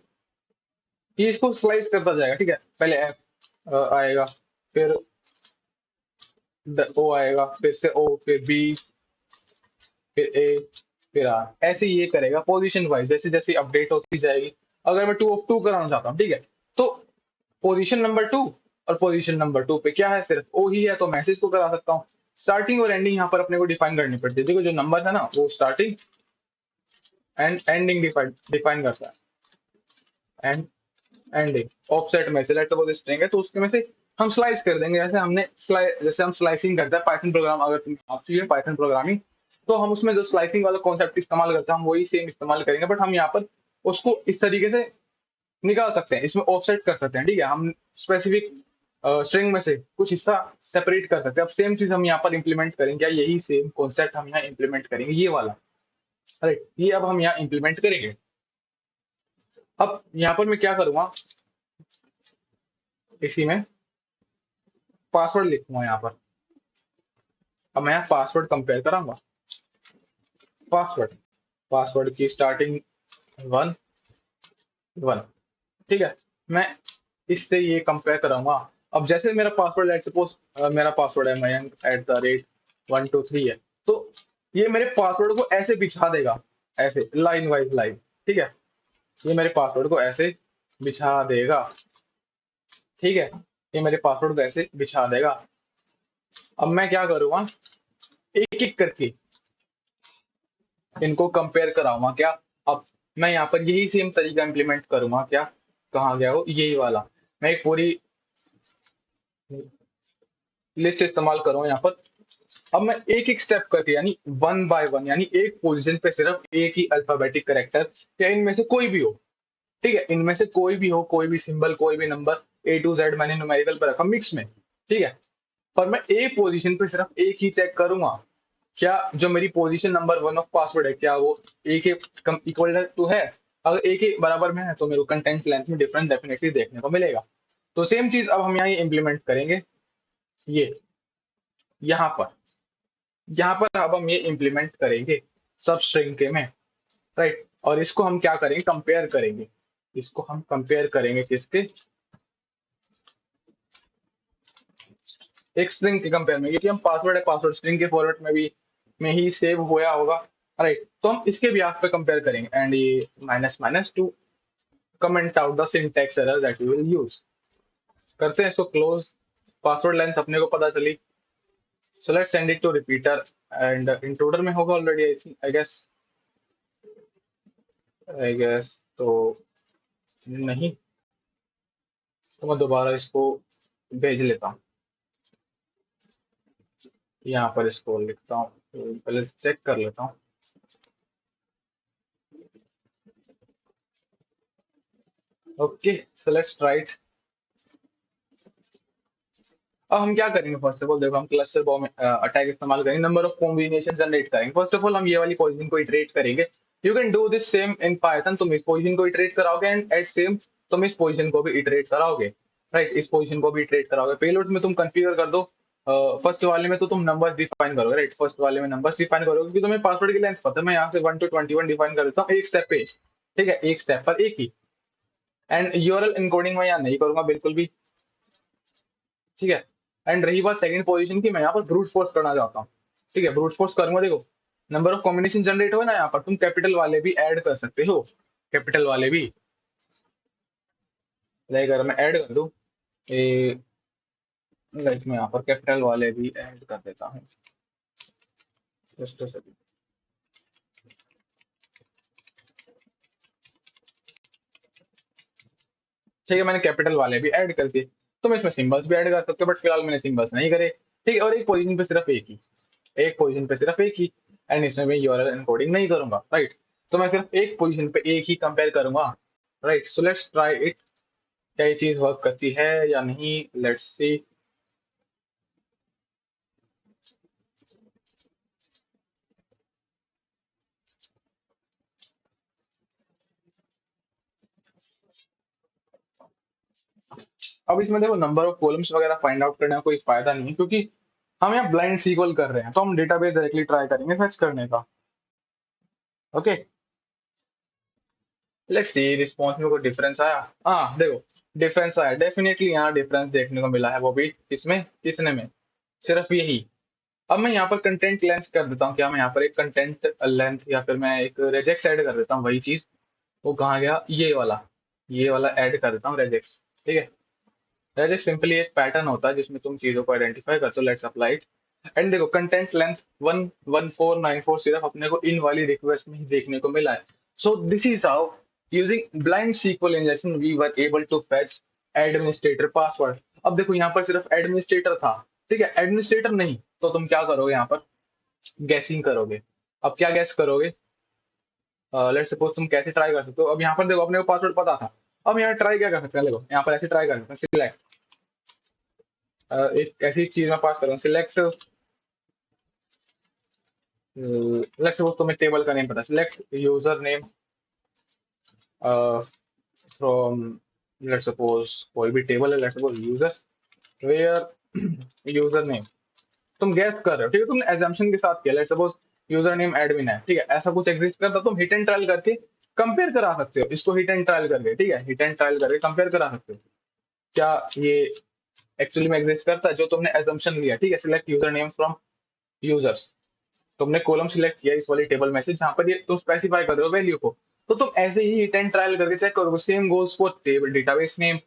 ये इसको स्लाइस करता जाएगा, ठीक है। पहले एफ आएगा, फिर ओ आएगा, फिर से ओ, फिर बी, फिर ए, फिर आर, ऐसे ये करेगा पोजीशन वाइज, जैसे जैसे अपडेट होती जाएगी। अगर मैं 2 ऑफ 2 कराना चाहता हूँ, ठीक है, तो पोजीशन नंबर 2 और पोजीशन नंबर 2 पे क्या है, सिर्फ ओ ही है, तो मैसेज को करा सकता हूँ। स्टार्टिंग और एंडिंग यहाँ पर अपने को डिफाइन करनी पड़ती है। देखो जो नंबर है ना वो starting and ending define define करता है। एंड एंडिंग ऑफसेट में से लेट्स सपोज स्ट्रिंग है तो उसके में से हम स्लाइस कर देंगे, जैसे हम स्लाइसिंग करते हैं पाइथन प्रोग्राम, अगर तुम आपसी है पाइथन प्रोग्रामिंग, तो हम उसमें जो स्लाइसिंग वाला कॉन्सेप्ट इस्तेमाल करते हैं हम वही सेम इस्तेमाल करेंगे, बट हम यहाँ पर उसको इस तरीके से निकाल सकते हैं, इसमें ऑफसेट कर सकते हैं, ठीक है। हम स्पेसिफिक स्ट्रिंग में से कुछ हिस्सा सेपरेट कर सकते हैं। अब सेम चीज हम यहाँ पर इंप्लीमेंट करेंगे, या यही सेम कॉन्सेप्ट हम यहाँ इंप्लीमेंट करेंगे, ये वाला, राइट, ये अब हम यहाँ इंप्लीमेंट करेंगे। अब यहाँ पर मैं क्या करूंगा, इसी में पासवर्ड लिखूंगा यहाँ पर। अब मैं पासवर्ड कंपेयर कराऊंगा, पासवर्ड पासवर्ड की स्टार्टिंग 1 1, ठीक है। मैं इससे ये कंपेयर कराऊंगा। अब जैसे मेरा पासवर्ड लेट्स सपोज मेरा पासवर्ड है mayank@123 है, तो ये मेरे पासवर्ड को ऐसे बिछा देगा, ऐसे लाइन वाइज लाइन, ठीक है, ये मेरे पासवर्ड को ऐसे बिछा देगा, ठीक है, ये मेरे पासवर्ड को ऐसे बिछा देगा। अब मैं क्या करूंगा, एक एक करके इनको कंपेयर कराऊंगा क्या। अब मैं यहाँ पर यही सेम तरीका इंप्लीमेंट करूंगा क्या, कहाँ गया हो, यही वाला, मैं एक पूरी लिस्ट इस्तेमाल करूंगा यहाँ पर। अब मैं एक एक स्टेप करके, यानी 1 बाय 1, यानी एक पोजीशन पे सिर्फ एक ही अल्फाबेटिक करेक्टर, या इनमें से कोई भी हो, ठीक है, इनमें से कोई भी हो, कोई भी सिंबल, कोई भी नंबर, A to Z मैंने न्यूमेरिकल पर रखा मिक्स में, ठीक है, पर मैं ए पोजीशन पे सिर्फ एक ही चेक करूंगा, क्या जो मेरी पोजीशन नंबर 1 ऑफ पासवर्ड है क्या वो ए के इक्वल टू है। अगर ए के बराबर में है तो मेरे को कंटेंट लेंथ में डिफरेंस डेफिनेटली देखने को मिलेगा। तो सेम चीज अब हम यहाँ इंप्लीमेंट करेंगे, ये यहाँ पर, यहाँ पर अब हम ये इंप्लीमेंट करेंगे सब स्ट्रिंग के में, राइट। और इसको हम क्या करेंगे, कंपेयर करेंगे, इसको हम कंपेयर करेंगे किसके, एक स्ट्रिंग के कंपेयर में, क्योंकि हम पासवर्ड है, पासवर्ड स्ट्रिंग के फॉर्मेट में भी में ही सेव होया होगा, राइट। तो हम इसके भी आप पे कंपेयर करेंगे, एंड ये minus minus two comment out the syntax error that you will use. करते हैं इसको क्लोज, पासवर्ड लेंथ अपने को पता चली। So let's send it to repeater, and intruder में होगा already, I think, I guess तो नहीं, तो मैं दोबारा इसको भेज लेता हूँ, यहाँ पर इसको लिखता हूँ, तो पहले चेक कर लेता हूँ। Okay, so let's try it. अब हम क्या करेंगे, फर्स्ट ऑफ ऑल देखो हम क्लस्टर बॉम्ब अटैक इस्तेमाल करेंगे, नंबर ऑफ कॉम्बिनेशन जनरेट करेंगे। फर्स्ट ऑफ ऑल हम ये वाली पोजीशन को इटरेट करेंगे। You can do this same in Python, तुम इस पोजीशन को इटरेट कराओगे, एंड एट सेम तुम इस पोजीशन को भी इटरेट कराओगे, राइट, इस पोजीशन को भी इटरेट कराओगे। पेलोड में तुम कॉन्फ़िगर कर दो, फर्स्ट वाले में तो तुम नंबर डिफाइन करोगे, राइट, फर्स्ट वाले में नंबर डिफाइन करोगे, क्योंकि तुम्हें पासवर्ड की लेंथ पता है। मैं यहाँ से 1 to 21 डिफाइन कर देता हूँ एक स्टेप पे, ठीक है, एक स्टेप पर एक ही। एंड यूआरएल इनकोडिंग में यहाँ नहीं करूंगा बिल्कुल भी, ठीक है। एंड रही बात सेकंड पोजीशन की, मैं यहाँ पर ब्रूट फोर्स करना चाहता हूँ, ठीक है, ब्रूट फोर्स करूंगा। देखो नंबर ऑफ कॉम्बिनेशन जनरेट हुए ना, यहाँ पर तुम कैपिटल वाले भी ऐड कर सकते हो, कैपिटल वाले भी, लाइक अगर मैं ऐड कर दूं, लाइक मैं यहाँ पर कैपिटल वाले भी ऐड कर देता हूँ, जस्ट अ सेकंड, ठीक है, मैंने कैपिटल वाले भी ऐड कर दिए। तुम इसमें सिंबल्स भी ऐड कर सकते हो, बट फिलहाल मैंने सिंबल्स नहीं करे, ठीक है। और एक पोजीशन पे सिर्फ एक ही, एक पोजीशन पे सिर्फ एक ही, एंड इसमें मैं यूआरएल एनकोडिंग नहीं करूंगा, राइट। तो मैं सिर्फ एक पोजीशन पे एक ही कंपेयर करूंगा, right. So let's try it, क्या ये चीज वर्क करती है या नहीं, लेट्स सी। अब इसमें देखो नंबर ऑफ कॉलम्स वगैरह फाइंड आउट करने का कोई फायदा नहीं है, क्योंकि हम यहाँ ब्लाइंड सीक्वल कर रहे हैं, तो हम डेटाबेस डायरेक्टली ट्राई करेंगे फैच करने का। ओके, लेट्स सी रिस्पॉन्स में कोई डिफरेंस आया। हाँ देखो, डिफरेंस आया, डेफिनेटली यहाँ डिफरेंस देखने को मिला है, वो भी इसमें कितने में, सिर्फ यही। अब मैं यहाँ पर कंटेंट लेंथ कर देता हूँ, क्या मैं यहाँ पर एक कंटेंट लेंथ या फिर मैं एक रेजेक्स ऐड कर देता हूँ, वही चीज। वो कहाँ गया, ये वाला ऐड कर देता हूँ रेजेक्स। ठीक है, रेजेक्स सिंपली एक पैटर्न होता है जिसमें तुम चीजों को आइडेंटिफाई करते हो। Let's apply it. एंड देखो कंटेंट लेंथ 11494 सिर्फ अपने को इन वाली रिक्वेस्ट में ही देखने को मिला है। So this is how using blind SQL injection we were able to fetch administrator password. अब देखो यहाँ पर सिर्फ एडमिनिस्ट्रेटर था, ठीक है, एडमिनिस्ट्रेटर नहीं, तो तुम क्या करोगे यहाँ पर, गैसिंग करोगे। अब क्या गैस करोगे, लेट्स सपोज तुम कैसे ट्राई कर सकते हो। अब यहाँ पर देखो अपने को पासवर्ड पता था, अब यहाँ ट्राई क्या कर सकते हैं, देखो यहाँ पर ऐसे ट्राई कर सकते हैं, सिलेक्ट, एक ऐसी चीज में पास करूँ, सिलेक्ट, लेट्स सपोज तुम्हें टेबल का नेम पता है, select user name from, let's suppose कोई भी टेबल है, let's suppose users where user name. तुम गैस कर रहे हो, ठीक है, तुमने एजम्पशन के साथ किया, let's suppose user name admin है, ठीक है, ऐसा कुछ एग्जिस्ट करता, तुम हिट एंड ट्रायल करके कंपेयर करा सकते हो इसको, हिट एंड ट्रायल करके, ठीक है, हिट एंड ट्रायल करके कंपेयर करा सकते हो क्या ये एक्चुअली में एग्जिस्ट करता है, जो तुमने एजम्पशन लिया, ठीक है, select user name from users, तुमने कॉलम सिलेक्ट किया इस वाली टेबल में से जहां पर ये तुम स्पेसिफाई कर रहे हो वैल्यू को, तो तुम ऐसे ही हिट एंड ट्रायल करके चेक करोगे। Same goes for table database name,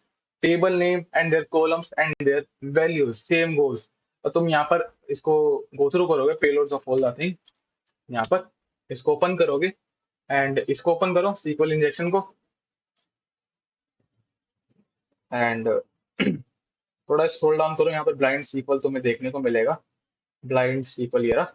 table name and their columns and their values, same goes. और तुम यहाँ पर इसको गो थ्रू करोगे, payloads of all the thing, यहाँ पर इसको ओपन करोगे, एंड इसको ओपन करो सीक्वल इंजेक्शन को, एंड थोड़ा स्क्रॉल डाउन करो, यहाँ पर ब्लाइंड सीक्वल तुम्हें देखने को मिलेगा, ब्लाइंड सीक्वल ये रहा।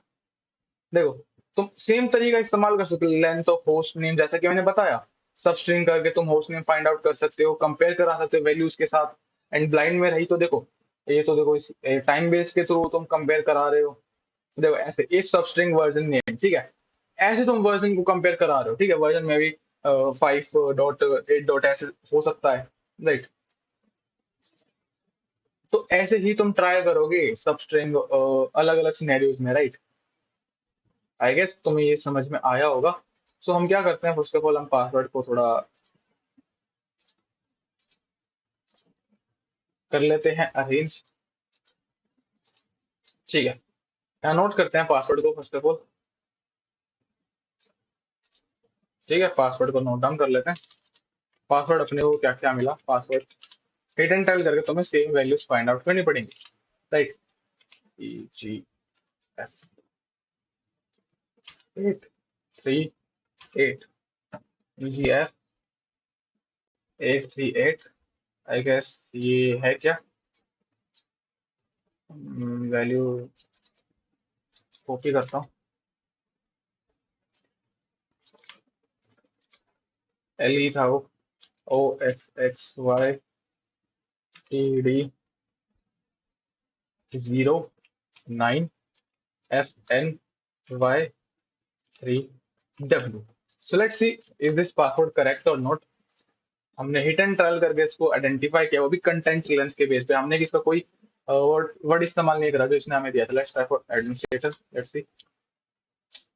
देखो तुम सेम तरीका इस्तेमाल कर सकते हो, लेंथ ऑफ होस्ट नेम, जैसा कि मैंने बताया, सब स्ट्रिंग करके तुम होस्ट नेम फाइंड आउट कर सकते हो, कंपेयर करा सकते हो वैल्यूज के साथ। एंड ब्लाइंड में रही तो देखो, ये तो देखो टाइम बेस के थ्रू तुम कंपेयर करा रहे हो, देखो ऐसे इफ सब स्ट्रिंग वर्जन नेम, ठीक है, ऐसे तुम वर्जन को कंपेयर करा रहे हो, ठीक है, वर्जन में भी 5.8 ऐसे हो सकता है, राइट। तो ऐसे ही तुम ट्राई करोगे सब स्ट्रिंग अलग अलग सिनेरियोज में, राइट। आई गेस तुम्हें ये समझ में आया होगा। सो हम क्या करते हैं, फर्स्ट ऑफ ऑल हम पासवर्ड को थोड़ा कर लेते हैं अरेंज, ठीक है, यहाँ नोट करते हैं पासवर्ड को फर्स्ट ऑफ ऑल, ठीक है, पासवर्ड को नोट डाउन कर लेते हैं। पासवर्ड अपने को क्या क्या मिला, पासवर्ड हिट एंड टाइप करके तुम्हें सेम वैल्यूज फाइंड आउट करनी पड़ेंगी, right. E G F 838, E G F 838, I guess ये है क्या, वैल्यू कॉपी करता हूँ, एल ई था वो, O X X Y T D 09 F N Y 3W। So let's see is this password correct or not। हमने हिट एंड ट्रायल करके इसको आइडेंटिफाई किया, वो भी कंटेंट लेंथ के बेस पे, हमने किसका कोई वर्ड वर्ड इस्तेमाल नहीं करा जो इसने हमें दिया था। Let's try for administrator, let's see,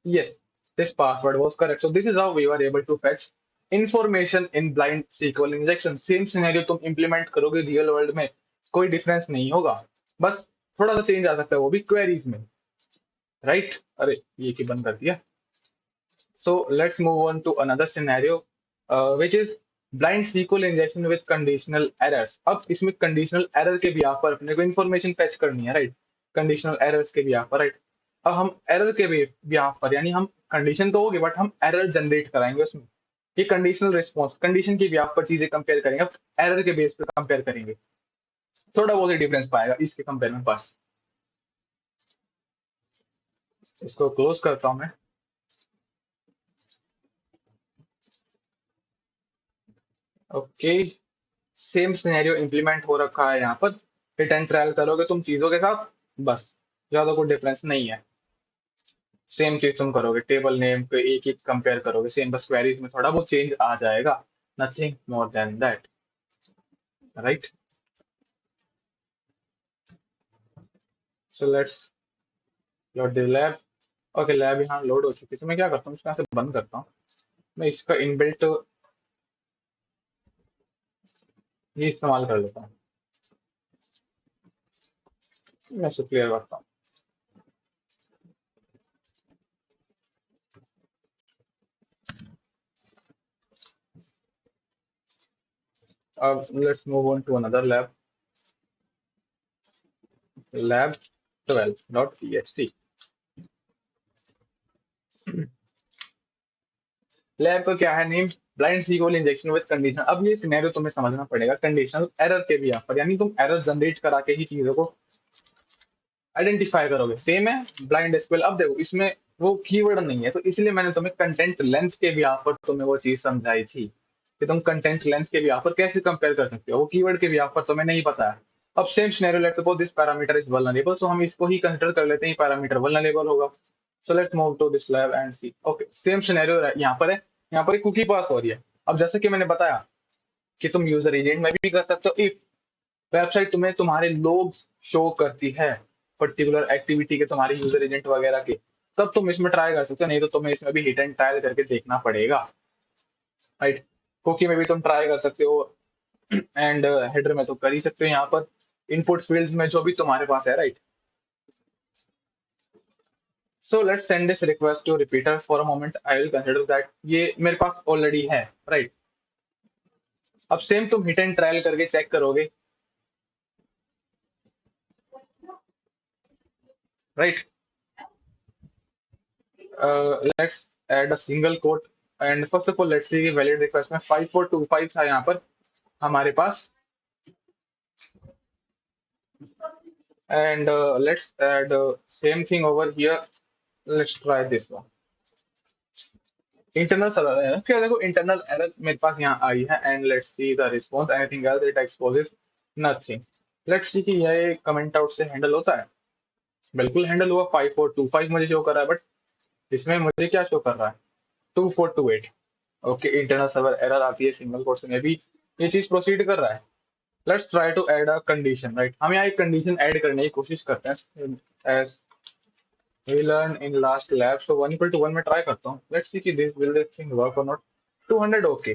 yes this password was correct. So this is how we were able to fetch information in blind SQL injection. Same scenario तुम इंप्लीमेंट करोगे रियल वर्ल्ड में, कोई डिफरेंस नहीं होगा, बस थोड़ा सा चेंज आ सकता है, वो भी क्वेरीज में, राइट। अरे ये की बंद कर दिया। So let's move on to another scenario, which is blind SQL injection with conditional errors। अब इसमें conditional error के भी पर अपने को information fetch करनी है, राइट, conditional errors के भी पर, राइट। अब हम error के भी पर, यानी हम condition तो होगी बट हम error generate कराएंगे उसमें, ये conditional response, condition की भी पर चीजें कंपेयर करेंगे, अब error के बेस पे कंपेयर करेंगे, थोड़ा बहुत ही डिफरेंस पाएगा इसके कंपेयर में, बस। इसको क्लोज करता हूं मैं। ओके, सेम सिनेरियो इंप्लीमेंट हो रखा है यहाँ पर, हिट एंड ट्रायल करोगे तुम चीजों के साथ, बस ज्यादा कोई डिफरेंस नहीं है, सेम चीज तुम करोगे, टेबल नेम पे एक एक कंपेयर करोगे, सेम, बस क्वेरीज में थोड़ा बहुत चेंज आ जाएगा, nothing more than that, right. So let's load the lab. Okay, lab यहाँ लोड हो चुकी है, तो मैं क्या करता हूँ, इसको यहाँ से बंद करता हूँ। मैं इसका इनबिल्ट ये इस्तेमाल कर लेता हूँ। मैं इसको क्लियर करता हूँ। अब let's move on to another lab, lab 12.txt। Lab का क्या है name, blind SQL injection with conditional. अब ये सिनेरियो तुम्हें समझना पड़ेगा कंडीशनल एरर के भी यहाँ पर, यानी तुम एरर जनरेट करा के ही चीजों को आइडेंटिफाई करोगे। सेम है ब्लाइंड एसक्यूएल। अब देखो इसमें वो कीवर्ड नहीं है, तो इसलिए मैंने तुम्हें कंटेंट लेंथ के भी यहाँ पर तुम्हें वो चीज समझाई थी कि तुम कंटेंट लेंथ के भी यहाँ पर कैसे कंपेयर कर सकते हो, वो कीवर्ड के भी यहाँ पर तुम्हें नहीं पता है। अब same scenario, let's suppose this parameter is vulnerable, so हम इसको ही कंसिडर कर लेते हैं पैरामीटर वल्नरेबल होगा। So let's move to this lab and see. Okay, same scenario यहाँ पर है, यहाँ पर एक कुकी पास हो रही है। अब जैसे कि मैंने बताया कि तुम यूजर एजेंट में भी कर सकते हो, इफ वेबसाइट तुम्हें तुम्हारे लोग्स शो करती है पर्टिकुलर एक्टिविटी के, तुम्हारे यूजर एजेंट वगैरह के, तब तुम इसमें ट्राई कर सकते हो, नहीं तो तुम्हें इसमें भी हिट एंड ट्रायल करके देखना पड़ेगा, राइट। कुकी में भी तुम ट्राई कर सकते हो, एंड हेडर में तो कर ही सकते हो यहाँ पर, इनपुट फील्ड्स में जो भी तुम्हारे पास है, right. So let's send this request to repeater for a moment, I will consider that ये मेरे पास ऑलरेडी है, राइट। अब सेम तुम हिट एंड ट्रायल करके चेक करोगे, right. Let's add a single quote, and first of all let's see valid request में 5425 था यहाँ पर हमारे पास, and let's add same thing over here, let's try this one. Internal server है क्या, देखो इंटरनल एरर मेरे पास यहाँ आई है, and let's see the response, anything else it exposes nothing. Let's see कि ये कमेंट आउट से हैंडल होता है, बिल्कुल हैंडल हुआ। 5425 मुझे शो कर रहा है, बट इसमें मुझे क्या शो कर रहा है, 2428। ओके, इंटरनल सर्वर एरर आती है सिंगल कोट्स में भी, ये चीज प्रोसीड कर रहा है। Let's try to add a condition, right. हम यहाँ एक कंडीशन ऐड करने की कोशिश करते हैं, as we learn in last lab. So 1 equal to 1 में ट्राई करता हूँ, लेट्स सी कि this will this thing work और नॉट। 200 ओके,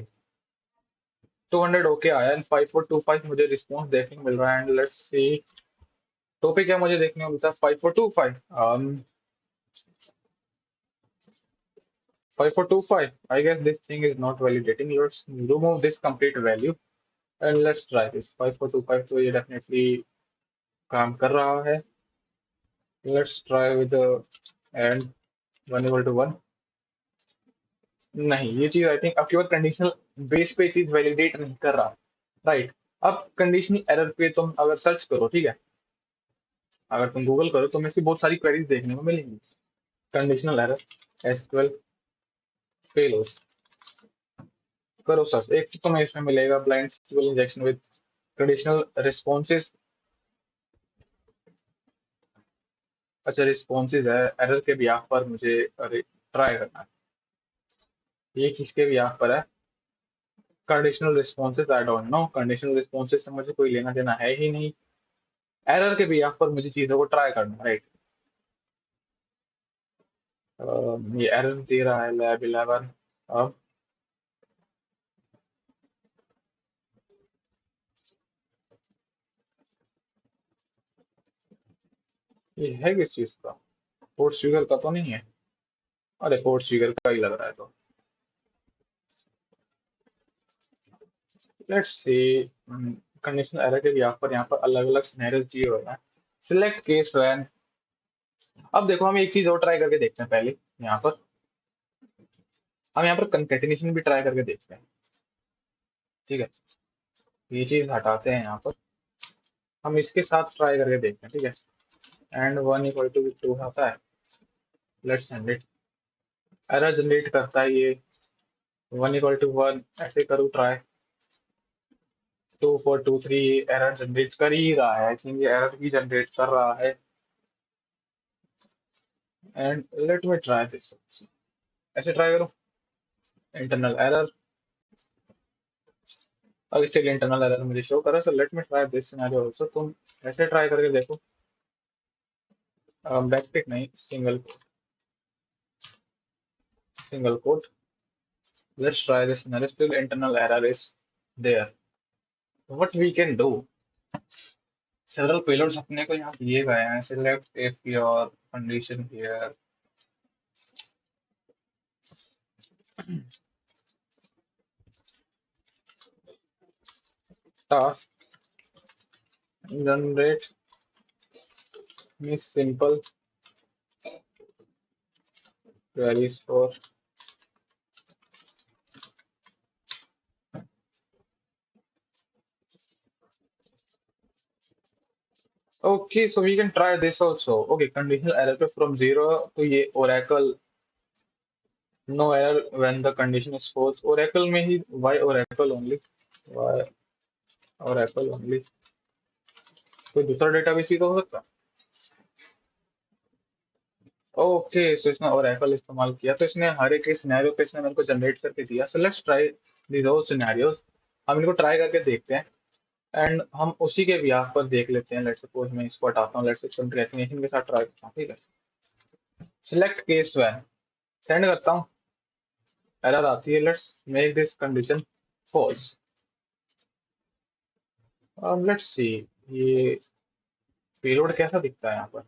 200 ओके आया, एंड 5425 मुझे रिस्पॉन्स देखने को मिल रहा है, एंड लेट्स सी टॉपिक क्या मुझे देखने को मिलता है, 5425 5425। I guess this thing is not validating, let's remove this complete value and let's try this 5425। तो ये डेफिनेटली काम कर रहा है। Let's try with and 1 equal to 1। नहीं, ये चीज आई थिंक अब केवल कंडीशनल बेस पे चीज वैलिडेट नहीं कर रहा, राइट। अब कंडीशनल एरर पे तुम अगर सर्च करो, ठीक है, अगर तुम गूगल करो तो इसकी बहुत सारी क्वेरीज देखने को मिलेंगी। कंडीशनल एरर एसक्यूएल पेलोस करो सर्च, एक तो तुम्हें इसमें मिलेगा blind SQL injection with conditional responses. अच्छा, रिस्पॉन्सेज है, एरर के भी यहाँ पर मुझे ट्राई करना है, ये किसके भी यहाँ पर है, conditional responses. I don't no, conditional responses से मुझे कोई लेना देना है ही नहीं, एरर के भी यहाँ पर मुझे चीजों को ट्राई करना है, राइट। ये एरर दे रहा है लैब 11। अब ये है किस चीज का, कोड स्पीकर का तो नहीं है, अरे कोड स्पीकर का ही लग रहा है, तो लेट्स सी। कंडीशनल एरर के भी यहाँ पर अलग अलग सिनेरियो दिए हुए हैं। Select case when. अब देखो हम एक चीज और ट्राई करके देखते हैं पहले, यहाँ पर हम यहाँ पर कंकेटिनेशन भी ट्राई करके देखते हैं, ठीक है। ये चीज हटाते हैं यहाँ पर, हम इसके साथ ट्राई करके देखते हैं, ठीक है। एंड 1 इक्वल टू 2 आता है, let's send it. Error generate करता है ये, 1 इक्वल टू 1 ऐसे करूँ ट्राई, 2423 एरर जनरेट कर ही रहा है, आई थिंक ये एरर ही जनरेट कर रहा है। And let me try this, ऐसे ट्राई करो, इंटरनल एरर। अब इससे इंटरनल एरर मुझे शो करा, सो let me try this scenario also. तुम ऐसे ट्राई करके देखो, बैकटिक नहीं, single quote. Let's try this scenario. Still internal error is there. What we can do? Several payloads अपने को यहाँ दिए गए हैं. Select if your condition here. Task generate me simple queries for. Okay, so we can try this also. Okay, conditional error पे from zero to ये Oracle no error when the condition is false. Oracle में ही why Oracle only? Why Oracle only? कोई दूसरा डेटाबेस भी तो हो सकता है. ओके, सो इसने ओरेकल इस्तेमाल किया, तो इसने हर एक सिनेरियो पे इसने मेरे को जनरेट करके दिया. सो let's try these all scenarios. हम इनको ट्राई करके देखते हैं एंड हम उसी के ब्याह पर देख लेते हैं. लेट्स सपोज मैं इसको हटाता हूँ, लेट्स कंकैटिनेशन के साथ ट्राई करता हूँ. ठीक है, सिलेक्ट केस व्हेन सेंड करता हूँ, एरर आती है. Let's make this condition false. अब लेट्स सी ये पेलोड कैसा दिखता है यहाँ पर.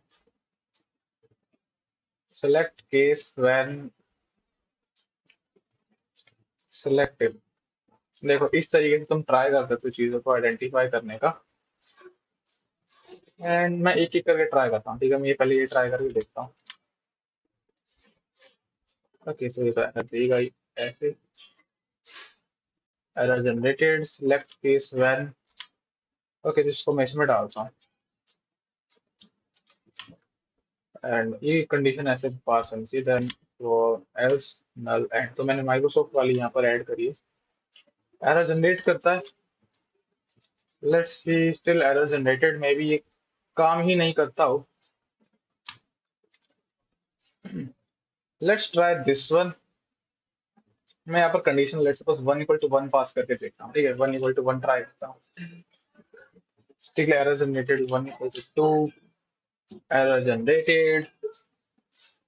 Select case when selected. देखो इस तरीके से तुम ट्राई कर सकते हो चीजों को आइडेंटिफाई करने का. एंड मैं एक एक करके ट्राई करता हूँ. ठीक है, मैं ये पहले ये ट्राई करके देखता हूँ. ओके, तो ये तो एरर देगा ही ऐसे. Error generated select case when. Okay, जिसको मैं इसमें डालता हूँ एंड ये कंडीशन ऐसे पास होनी चाहिए. देन वो एल्स नल एंड, तो मैंने माइक्रोसॉफ्ट वाली यहाँ पर ऐड करी है. एरर जनरेट करता है. Let's C still error generated. May be ये काम ही नहीं करता हो. Let's try this one. मैं यहाँ पर कंडीशन लेट्स सपोज 1 = 1 पास करके देखता हूँ. ठीक है, 1 = 1 ट्राई करता हूँ. Still error generated 1 = 2. Error generated.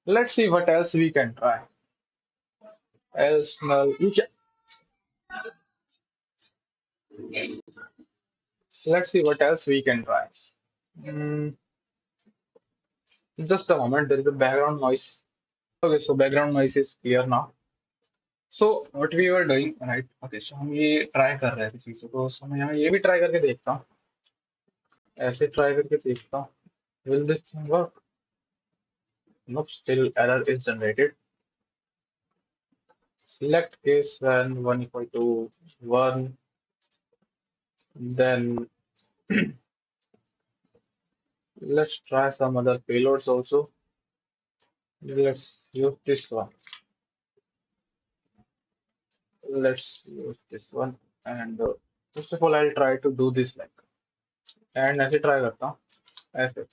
Let's see what else we can try. Else null. Let's see what else we can try. Mm, just a moment. There is a background noise. Okay, so background noise is clear now. So what we were doing, right? Okay, so हम ये try कर रहे थे चीजों को. So मैं यहाँ ये भी try करके देखता हूँ. ऐसे try करके देखता हूँ. Will this thing work? Nope. Still error is generated. Select case when 1 = 1. Then let's try some other payloads also. Let's use this one. Let's use this one. And first of all, I'll try to do this like. And ऐसे try करता हूँ ऐसे.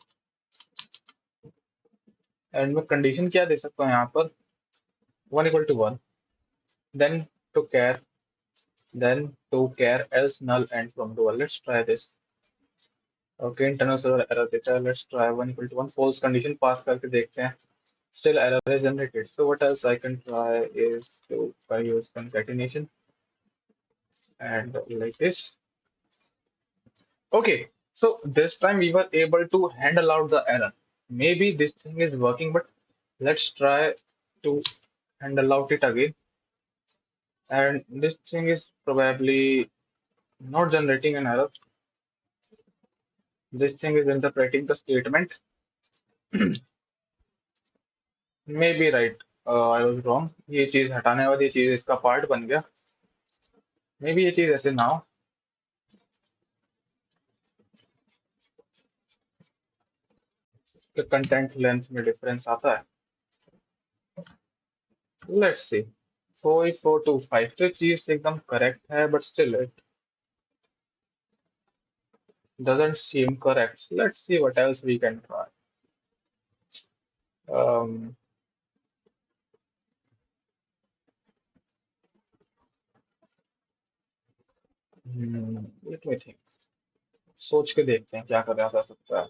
And मैं condition क्या दे सकता हूँ यहाँ पर. 1 = 1. Then to care. Then to care else null and from dual. Let's try this. Okay, internal server error देता है. Let's try 1 = 1. False condition pass करके देखते हैं. Still error is generated. So what else I can try is to use concatenation and like this. Okay, so this time we were able to handle out the error. Maybe this thing is working, but let's try to handle out it again. And this thing is probably not generating an error. This thing is interpreting the statement. Maybe right. I was wrong. ये चीज हटाने वाली चीज इसका पार्ट बन गया. Maybe ये चीज ऐसे now. The content length में difference आता है. Let's see. 4.425. तो चीज एकदम correct है, but still it doesn't seem correct. So let's see what else we can try. Um, let me think. सोच के देखते हैं क्या करा जा सकता है.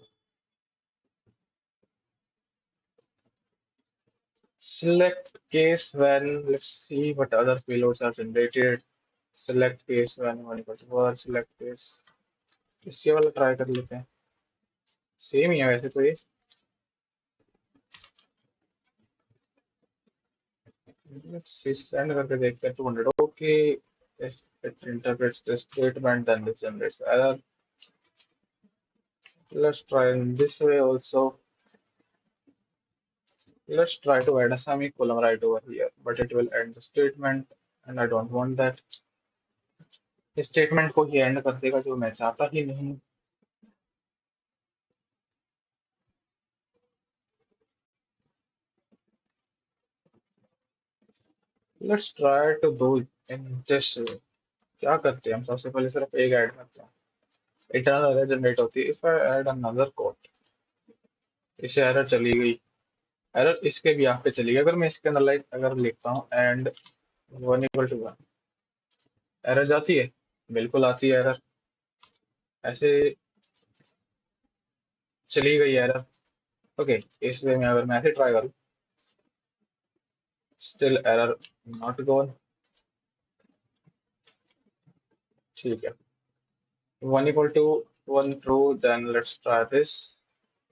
Select case when, let's see what other payloads are generated. Select case when one equals to one, select case, इससे वाला ट्राई कर लेते हैं, सेम ही है वैसे तो ये। Let's see, send करके देखते हैं 200, okay, if it interprets the statement then it generates error. Let's try in this way also. Let's try to add a semicolon right over here, but it will end the statement and I don't want that. इस स्टेटमेंट को ही एंड कर देगा जो मैं चाहता ही नहीं। Let's try to do in this way. क्या करते हैं हम, सबसे पहले सिर्फ एक ऐड करते हैं, इटर्नल एरर जनरेट होती है। If I add another code, इसे एरर चली गई, एरर इसके भी यहाँ पे चली गई। अगर मैं इसके अंदर लाइक अगर लिखता हूँ and one equal to one, error जाती है, बिल्कुल आती है एरर, ऐसे चली गई एरर। ओके, इस वे में अगर मैं ऐसे ट्राई करूँ, स्टिल एरर नॉट गॉन, ठीक है। One equal to one true, then let's try this.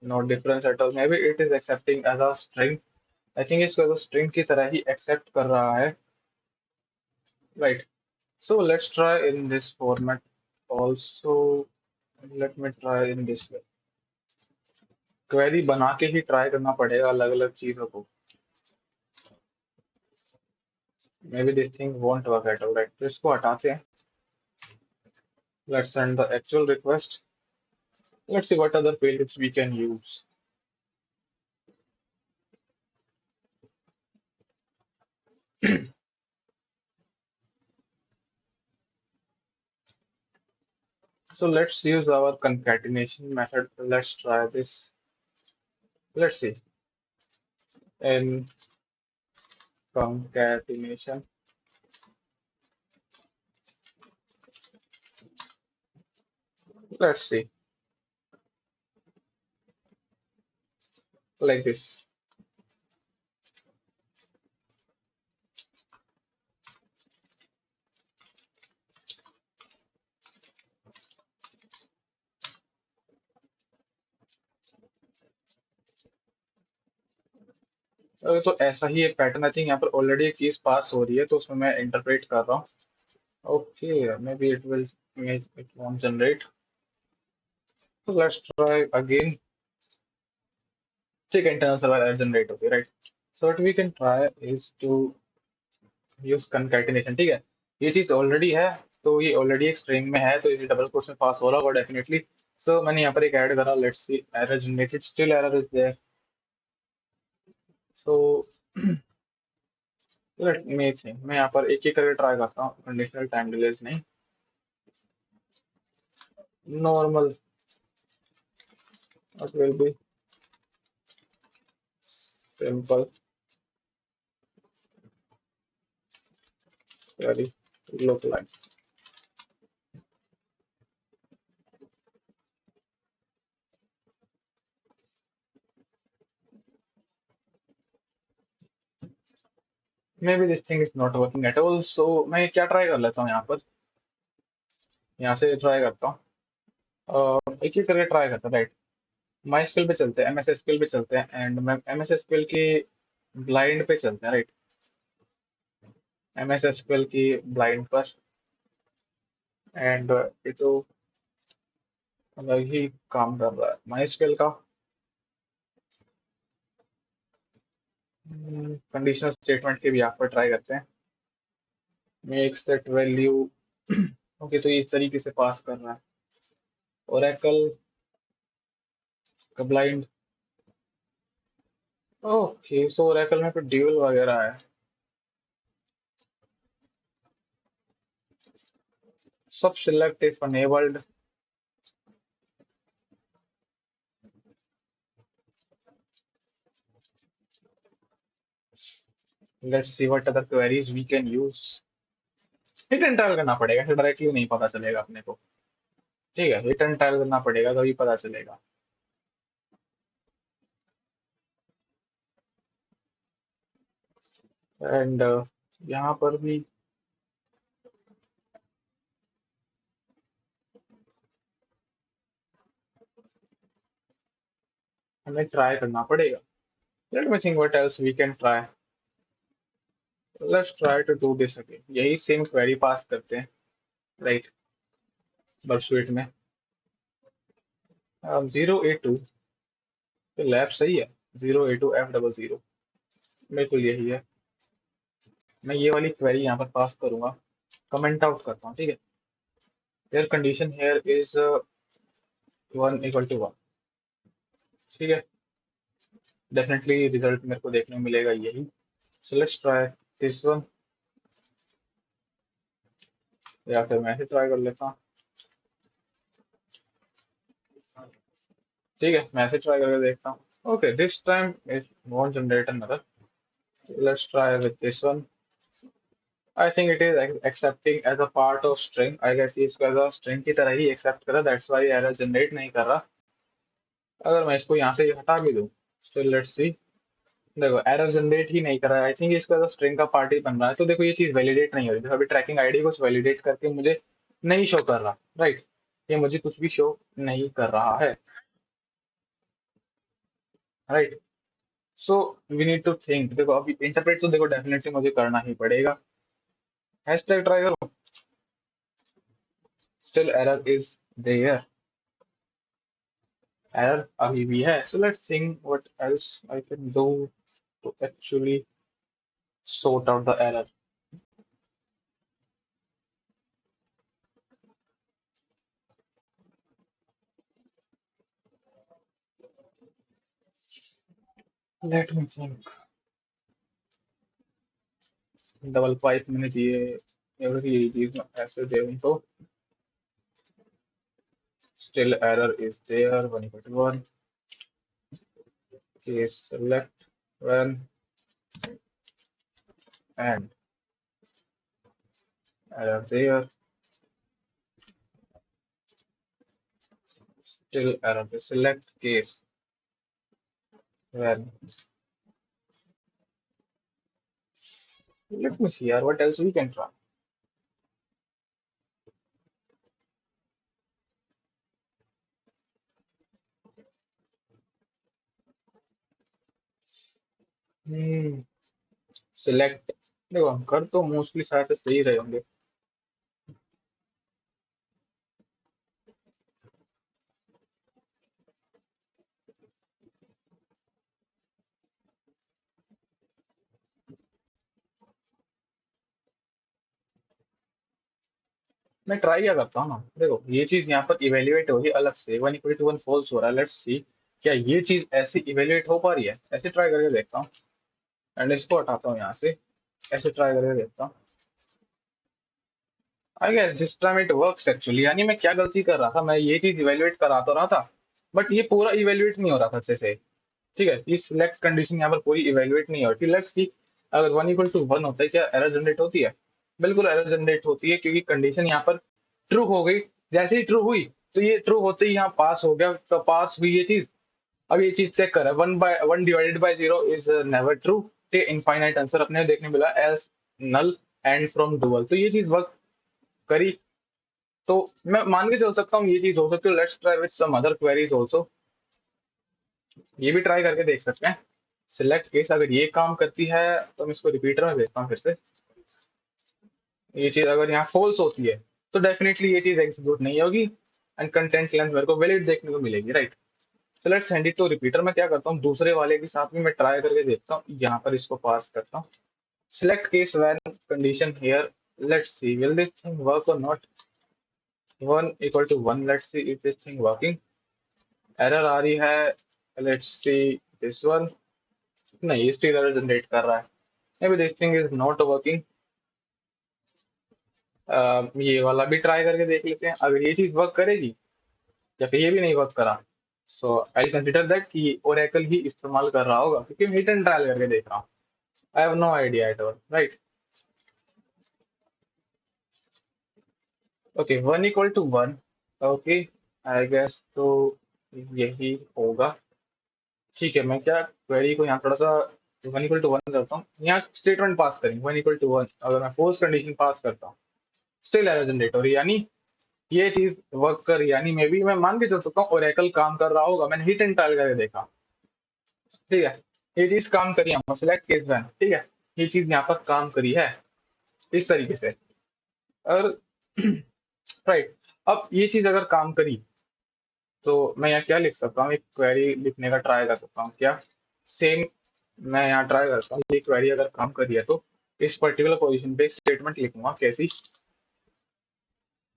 No difference at all. Maybe it is accepting as a string. I think इसको as a string की तरह ही accept कर रहा है, right? So let's try in this format also. Let me try in this way. Query बना के ही try करना पड़ेगा अलग अलग चीजों को। Maybe this thing won't work at all, right? तो इसको हटाते हैं. Let's send the actual request. Let's see what other payloads we can use. So let's use our concatenation method. Let's try this. Let's see. In concatenation, let's see, like this. तो ऐसा ही एक पैटर्न, आई थिंक यहाँ पर ऑलरेडी एक चीज पास हो रही है तो उसमें मैं इंटरप्रेट कर रहा हूँ। Okay, maybe it will make it won't generate, तो लेट्स ट्राई अगेन। ठीक है, इंटरनल सर्वर एरर जनरेट होती है, right? So what we can try is to use concatenation. ठीक है, ये चीज ऑलरेडी है, तो ये ऑलरेडी एक स्ट्रिंग में है, तो इसे डबल कोट्स में पास हो रहा होगा डेफिनेटली। सो मैंने यहाँ पर एक ऐड करा, let's see, error generated, still error is there. So let me think, मैं यहाँ पर एक एक करके ट्राई करता हूँ, कंडीशनल टाइम डिलेज नहीं, normal, it will be simple, very localized. Maybe this thing is not working at all, so मैं क्या ट्राई कर लेता हूँ यहाँ पर, यहाँ से ट्राई करता हूँ, एक एक करके ट्राई करता हूँ, राइट? माई स्क्यूएल पे चलते हैं, एमएस एसक्यूएल पे चलते हैं, एंड मैं एमएस एसक्यूएल की ब्लाइंड पे चलते हैं, राइट? एमएस एसक्यूएल की ब्लाइंड पर, एंड ये तो अलग ही काम कर रहा है माई स्क्यूएल का। कंडीशनल स्टेटमेंट के भी यहाँ पर ट्राई करते हैं, मेक सेट वैल्यू। ओके, तो इस तरीके से पास कर रहा है ओरेकल का ब्लाइंड। ओके, सो ओरेकल में फिर ड्यूल वगैरह है, सब select if enabled. Let's see what other queries we can use. Hit and trial करना पड़ेगा, फिर डायरेक्टली नहीं पता चलेगा अपने को। ठीक है, हिट एंड ट्रायल करना पड़ेगा तभी पता चलेगा। एंड यहाँ पर भी हमें ट्राई करना पड़ेगा। Let me think what else we can try. Let's try to do this again, यही सेम क्वेरी पास करते हैं, राइट। बर्डस्वीट में 0A2, लैब सही है। 0A2F00 बिल्कुल यही है। मैं ये वाली क्वेरी यहाँ पर पास करूंगा, कमेंट आउट करता हूँ, ठीक है। एयर कंडीशन हेयर इज 1 = 1, ठीक है। डेफिनेटली रिजल्ट मेरे को देखने को मिलेगा यही। सो लेट्स ट्राई दिस वन, या फिर मैं ऐसे ट्राई कर लेता हूँ, ठीक है। मैं ऐसे ट्राई करके देखता हूँ। Okay, this time it won't generate another. Let's try with this one. I think it is accepting as a part of string. I guess ये इसको एज अ स्ट्रिंग की तरह ही एक्सेप्ट कर रहा है, दैट्स व्हाई एरर जनरेट नहीं कर रहा। अगर मैं इसको यहाँ से हटा भी दूँ, स्टिल लेट्स सी। देखो एरर जनरेट ही नहीं कर रहा है। आई थिंक इसको एज अ स्ट्रिंग का पार्ट ही बन रहा है। तो देखो ये चीज वैलिडेट नहीं हो रही। देखो अभी ट्रैकिंग आईडी को वैलिडेट करके मुझे नहीं शो कर रहा, राइट। ये मुझे कुछ भी शो नहीं कर रहा है, right. So we need to think. देखो अभी इंटरप्रेट तो देखो डेफिनेटली मुझे करना ही पड़ेगा। हैशटैग ट्राई करो, still error is there. Error अभी भी है। So let's think what else I can do to actually sort out the error. Let me think. Double pipe मैंने दिए, एवरी चीज ऐसे दे दूं तो still error is there। 1 = 1 case select when and error there, still error the select case when। Let me see यार, what else we can try। hmm, select। देखो हम कर तो मोस्टली शायद से सही रहे होंगे। मैं ट्राई क्या करता हूँ ना, देखो ये चीज यहाँ पर इवेल्युएट होगी अलग से। 1 = 1 फॉल्स हो रहा है। लेट्स सी क्या ये चीज ऐसे इवेल्युएट हो पा रही है। ऐसे ट्राई करके देखता हूँ एंड इसको हटाता हूँ यहाँ से। ऐसे ट्राई करके देखता हूँ। I guess this time it works actually. यानी मैं क्या गलती कर रहा था, मैं ये चीज इवेल्युएट करा तो रहा था बट ये पूरा इवेल्युएट नहीं हो रहा था अच्छे से, ठीक है। ये सिलेक्ट कंडीशन यहाँ पर पूरी इवेल्युएट नहीं होती। लेट्स सी अगर 1 = 1 होता है क्या एरर जनरेट होती है? बिल्कुल एरर जनरेट होती है, क्योंकि कंडीशन यहाँ पर ट्रू हो गई। जैसे ही ट्रू हुई तो ये ट्रू होते ही यहाँ पास हो गया, तो पास हुई ये चीज। अब ये चीज चेक करें, 1/1 / 0 इज नेवर ट्रू। ठीक है, इनफाइनाइट आंसर अपने देखने मिला as null and from dual. तो ये चीज वर्क करी। तो मैं मान के चल सकता हूँ ये चीज हो सकती है। Let's try with some other queries also. ये भी ट्राई करके देख सकते हैं। सिलेक्ट केस अगर ये काम करती है तो मैं इसको रिपीटर में भेजता हूँ फिर से। ये चीज अगर यहाँ फॉल्स होती है तो डेफिनेटली ये चीज एग्जीक्यूट नहीं होगी एंड कंटेंट लेंथ मेरे को वैलिड देखने को मिलेगी, right. So let's send it to repeater. मैं क्या करता हूँ दूसरे वाले के साथ में मैं ट्राई करके देखता हूँ। यहाँ पर इसको पास करता हूँ। Select case when condition here. Let's see will this thing work और not. 1 = 1। Let's see if this thing working. Error आ रही है। Let's see this one. नहीं, स्टिल एरर जनरेट कर रहा है। Maybe this thing is not working. ये वाला भी ट्राई करके देख लेते हैं अगर ये चीज वर्क करेगी, या फिर ये भी नहीं वर्क करा। सो आई कंसिडर दैट कि ओरेकल ही इस्तेमाल कर रहा होगा, क्योंकि मैं हिट एंड ट्रायल करके देख रहा हूँ। I have no idea at all, right. Okay, 1 = 1। Okay, I guess तो यही होगा। ठीक है, मैं क्या क्वेरी को यहाँ थोड़ा सा तो 1 = 1 करता हूँ, यहाँ स्टेटमेंट पास करेंगे 1 = 1। अगर मैं फोर्स कंडीशन पास करता हूँ, स्टिल एरर जनरेट हो रही है, यानी ये चीज वर्क कर रही है, यानी मे बी मैं मान के चल सकता हूँ ओरेकल काम कर रहा होगा। मैंने हिट एंड ट्रायल करके देखा, ठीक है, ये चीज काम करी है, सेलेक्ट केस वैन, ठीक है, ये चीज यहाँ पर काम करी है इस तरीके से। और राइट, अब ये चीज अगर काम करी तो मैं यहाँ क्या लिख सकता हूँ, एक क्वेरी लिखने का ट्राई कर सकता हूँ क्या, सेम मैं यहाँ ट्राई करता हूँ, ये क्वेरी अगर काम करी है तो इस पर्टिकुलर पोजीशन पे स्टेटमेंट लिखूंगा कैसी,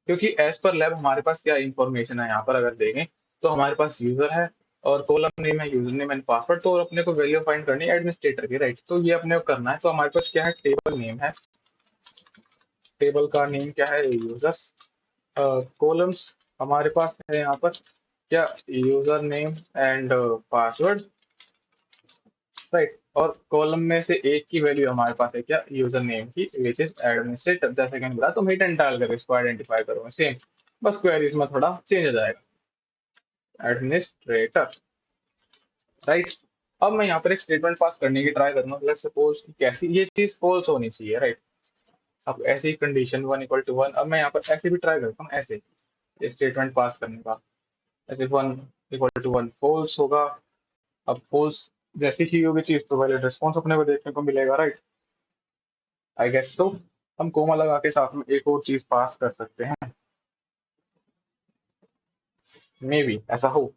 क्योंकि एज पर लैब हमारे पास क्या इंफॉर्मेशन है यहाँ पर अगर देखें तो हमारे पास यूजर है और कॉलम नेम है, यूजर नेम एंड पासवर्ड, तो अपने को वैल्यू फाइंड करनी है एडमिनिस्ट्रेटर की, राइट, तो ये अपने को करना है। तो हमारे पास क्या है, टेबल नेम है, टेबल का नेम क्या है, यूजर्स, कॉलम्स हमारे पास है यहाँ पर क्या, user name and password, right, और कॉलम में से एक की वैल्यू हमारे पास है क्या, यूजर नेम की, विच इज एडमिनिस्ट्रेटर। जैसे कि मैंने बोला, तो हिट एंड डाल कर इसको आइडेंटिफाई करूंगा सेम, बस क्वेरीज में थोड़ा चेंज हो जाएगा, एडमिनिस्ट्रेटर, राइट। अब मैं यहाँ पर एक स्टेटमेंट पास करने की ट्राई करूंगा, लेट्स सपोज कि कैसी ये चीज फॉल्स होनी चाहिए, राइट। अब ऐसी कंडीशन 1 = 1, अब मैं यहाँ पर ऐसे भी ट्राई करता हूँ, ऐसे स्टेटमेंट पास करने का, ऐसे 1 = 1 फॉल्स होगा। अब फॉल्स जैसी ही होगी चीज तो वैलिड रिस्पॉन्स अपने को देखने को मिलेगा, राइट, आई गेस। तो हम कोमा लगा के साथ में एक और चीज पास कर सकते हैं, मे बी ऐसा हो,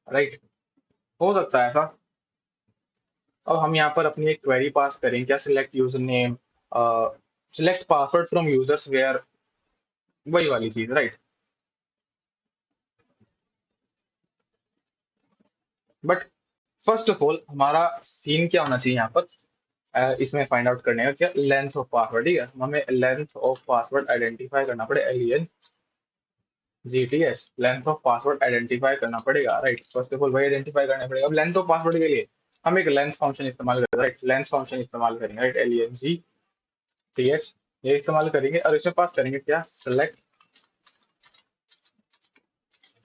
राइट, हो सकता है ऐसा। अब हम यहाँ पर अपनी एक क्वेरी पास करें क्या, select user name, select password from users where, वही वाली चीज, right. But first of all हमारा सीन क्या होना चाहिए यहाँ पर, इसमें फाइंड आउट करने का क्या, लेंथ ऑफ पासवर्ड, ठीक है, हमें लेंथ ऑफ पासवर्ड आइडेंटिफाई करना पड़ेगा, LENGTS, length of password identify करना पड़ेगा, राइट। फर्स्ट ऑफ ऑल वही आइडेंटिफाई करना पड़ेगा। अब लेंथ ऑफ पासवर्ड के लिए हम एक लेंथ फंक्शन इस्तेमाल करेंगे, राइट, लेंथ फंक्शन इस्तेमाल करेंगे, राइट, LENGTH, ये इस्तेमाल करेंगे और इसमें पास करेंगे क्या, select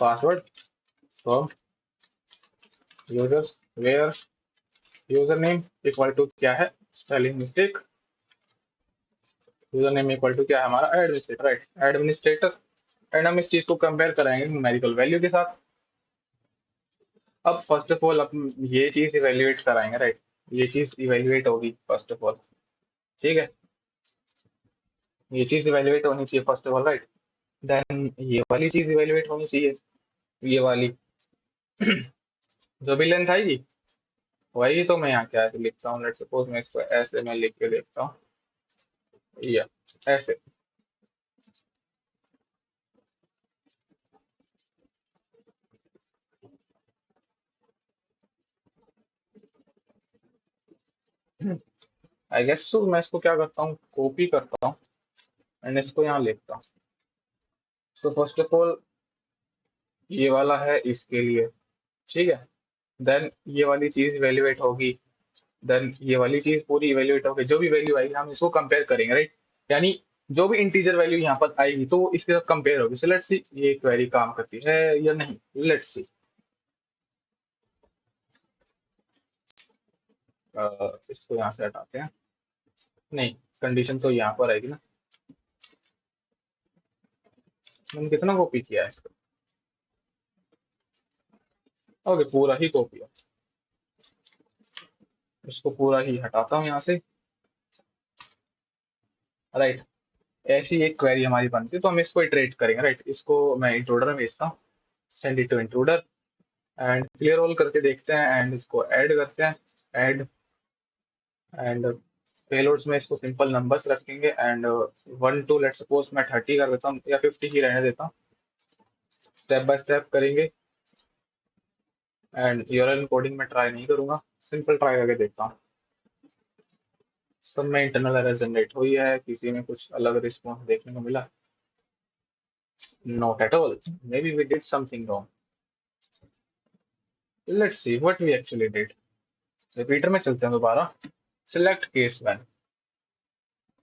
password from users where user name equal to क्या है, spelling mistake, user name equal to क्या है हमारा, एडमिनिस्ट्रेटर, राइट, एडमिनिस्ट्रेटर। एंड हम इस चीज को कंपेयर कराएंगे न्यूमेरिकल वैल्यू के साथ। अब फर्स्ट ऑफ ऑल हम ये चीज इवेल्युएट कराएंगे, राइट, ये चीज इवेल्युएट होगी फर्स्ट ऑफ ऑल, ठीक है, ये चीज इवेल्युएट होनी चाहिए first of all, right. Then ये वाली चीज इवेल्युएट होनी चाहिए, ये वाली जो भी लेंथ आएगी वही, तो मैं यहाँ क्या ऐसे लिखता हूँ, लेट्स सपोज मैं इसको ऐसे मैं लिख के देखता हूँ, या ऐसे, आई गेस। सो मैं इसको क्या करता हूँ, कॉपी करता हूँ एंड इसको यहाँ लिखता हूँ। सो फर्स्ट ऑफ ऑल ये वाला है इसके लिए, ठीक है, देन ये वाली चीज इवेल्युएट होगी, देन ये वाली चीज पूरी इवेल्युएट होगी, जो भी वैल्यू आएगी हम इसको कंपेयर करेंगे, राइट, यानी जो भी इंटीजर वैल्यू यहाँ पर आएगी तो वो इसके साथ कंपेयर होगी। सो लेट्स सी ये क्वेरी काम करती है या नहीं, लेट्स सी। इसको यहाँ से हटाते हैं, नहीं, कंडीशन तो यहाँ पर आएगी ना, मैंने कितना कॉपी किया है इसको, ओके पूरा ही कॉपी है, इसको पूरा ही हटाता हूँ यहाँ से, राइट। ऐसी एक क्वेरी हमारी बनती है तो हम इसको इटरेट करेंगे, राइट, इसको मैं इंट्रोडर में भेजता हूँ, send it to intruder and clear all करके देखते हैं एंड इसको ऐड करते हैं, ऐड एंड पेलोड्स में इसको सिंपल नंबर्स रखेंगे एंड 1 2 लेट सपोज मैं 30 कर देता हूँ या 50 ही रहने देता हूँ, स्टेप बाय स्टेप करेंगे एंड यूआरएल कोडिंग में ट्राई नहीं करूंगा, सिंपल ट्राई करके देखता हूँ। सब में इंटरनल एरर जनरेट हुई है, किसी में कुछ अलग रिस्पॉन्स देखने को मिला, not at all, maybe we did something wrong, let's see what we actually did. Repeater में चलते हैं दोबारा, सिलेक्ट केस वैन,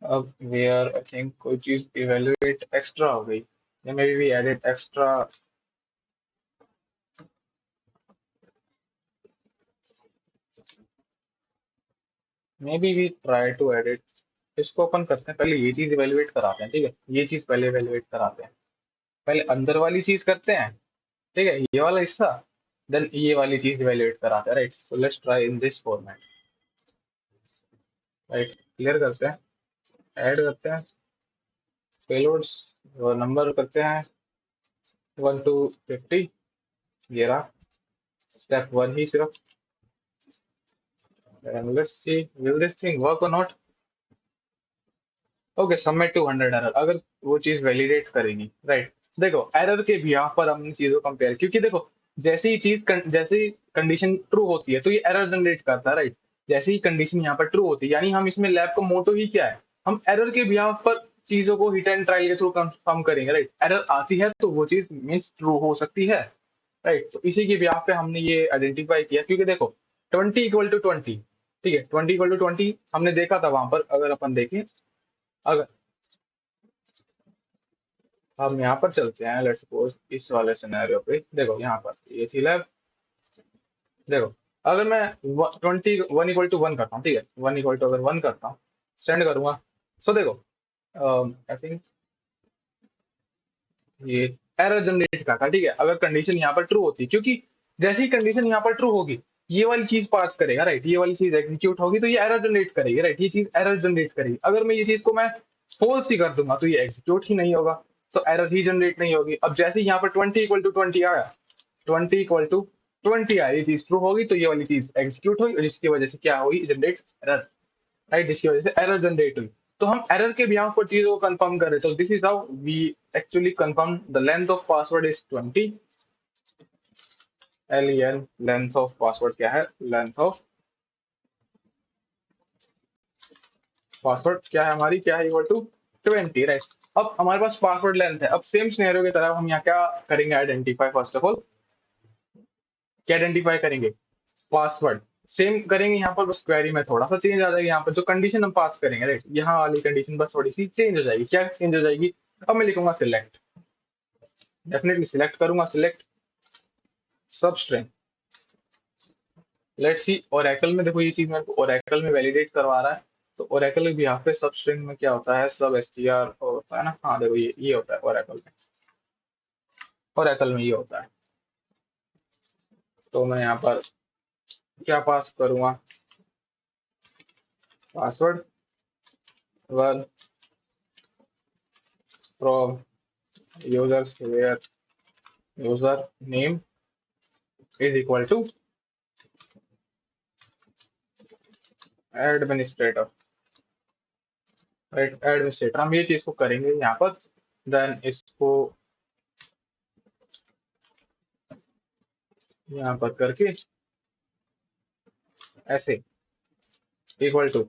अब वेयर आई थिंक कोई चीज इवेलुएट एक्स्ट्रा हो गई, या maybe we added extra maybe we try to edit. इसको अपन करते हैं, पहले ये चीज इवेल्युएट कराते हैं, ठीक है, ये चीज पहले इवेल्युएट कराते हैं। पहले अंदर वाली चीज करते हैं, ठीक है, ये वाला हिस्सा, देन ये वाली चीज इवेल्युएट कराते हैं, right. So let's try in this format, right. Clear करते हैं, ऐड करते हैं पेलोड्स, और नंबर करते हैं 1 to 50, ये रहा स्टेप 1 ही सिर्फ। and let's see will this thing work or not। Okay, submit to 100 error, अगर वो चीज वैलिडेट करेगी, राइट। देखो एरर के भी यहाँ पर हमने चीजों को कंपेयर, क्योंकि देखो जैसे ही जैसे ही कंडीशन ट्रू होती है तो ये एरर जनरेट करता है, राइट। जैसे ही कंडीशन यहाँ पर ट्रू होती है, यानी हम इसमें लैब का मोटो ही क्या है, हम एरर के भी पर चीजों को हिट एंड ट्रायल के थ्रू कंफर्म करेंगे, राइट। एरर आती है तो वो चीज मीन्स ट्रू हो सकती है, राइट। तो इसी के ब्याह पे हमने ये आइडेंटिफाई किया, क्योंकि देखो 20 = 20, ठीक है, 20 = 20 हमने देखा था वहां पर। अगर अपन देखें, अगर हम यहाँ पर चलते हैं, लेट्स सपोज इस वाले सिनेरियो पे, देखो यहाँ पर ये थी लैब। देखो अगर मैं 1 = 1 करता हूँ, ठीक है, 1 अगर 1 करता हूँ, सेंड करूंगा, सो देखो आई थिंक ये एरर जनरेट करता है, ठीक है, अगर कंडीशन यहाँ पर ट्रू होती है, क्योंकि जैसे ही कंडीशन यहाँ पर ट्रू होगी ये वाली चीज पास करेगा, राइट। ये वाली चीज एग्जीक्यूट होगी तो ये एरर जनरेट करेगी, राइट। ये चीज एरर जनरेट करेगी। अगर मैं ये चीज को मैं फोर्स ही कर दूंगा तो ये एग्जीक्यूट ही नहीं होगा, तो एरर ही जनरेट नहीं होगी। अब जैसे ही यहाँ पर 20 = 20 आया, 20 = 20 आया, ये चीज ट्रू होगी तो ये वाली चीज एग्जीक्यूट होगी, जिसकी वजह से क्या हुई, जनरेट एरर, राइट, जिसकी वजह से एरर जनरेट हुई। तो हम एरर के बिहाफ पर चीजों को कंफर्म कर रहे, तो this is how we actually confirm the length of password is 20। len, length of password क्या है, लेंथ ऑफ पासवर्ड क्या है हमारी, क्या है, इक्वल टू 20, राइट। अब हमारे पास पासवर्ड लेंथ है। अब सेम सिनेरियो की तरह हम यहाँ क्या करेंगे, आइडेंटिफाई, फर्स्ट ऑफ ऑल क्या आइडेंटिफाई करेंगे, पासवर्ड सेम करेंगे। यहाँ पर बस क्वेरी में थोड़ा सा चेंज आ जाएगा, यहाँ पर जो कंडीशन हम पास करेंगे, राइट, यहाँ वाली कंडीशन बस थोड़ी सी चेंज हो जाएगी। क्या चेंज हो जाएगी, अब मैं लिखूंगा सिलेक्ट, डेफिनेटली सिलेक्ट करूंगा, सिलेक्ट सब स्ट्रिंग। लेट्स सी ओरेकल में, देखो ये चीज मेरे को ओरेकल में वैलिडेट करवा रहा है, तो ओरेकल भी यहाँ पे सब स्ट्रिंग में क्या होता है, सब str होता है ना। हाँ देखो ये होता है ओरेकल में, ओरेकल में ये होता है। तो मैं यहाँ पर क्या पास करूंगा, password 1 from users where user name is equal to administrator, right, administrator. हम ये चीज को करेंगे यहाँ पर, देन इसको यहाँ पर करके ऐसे इक्वल टू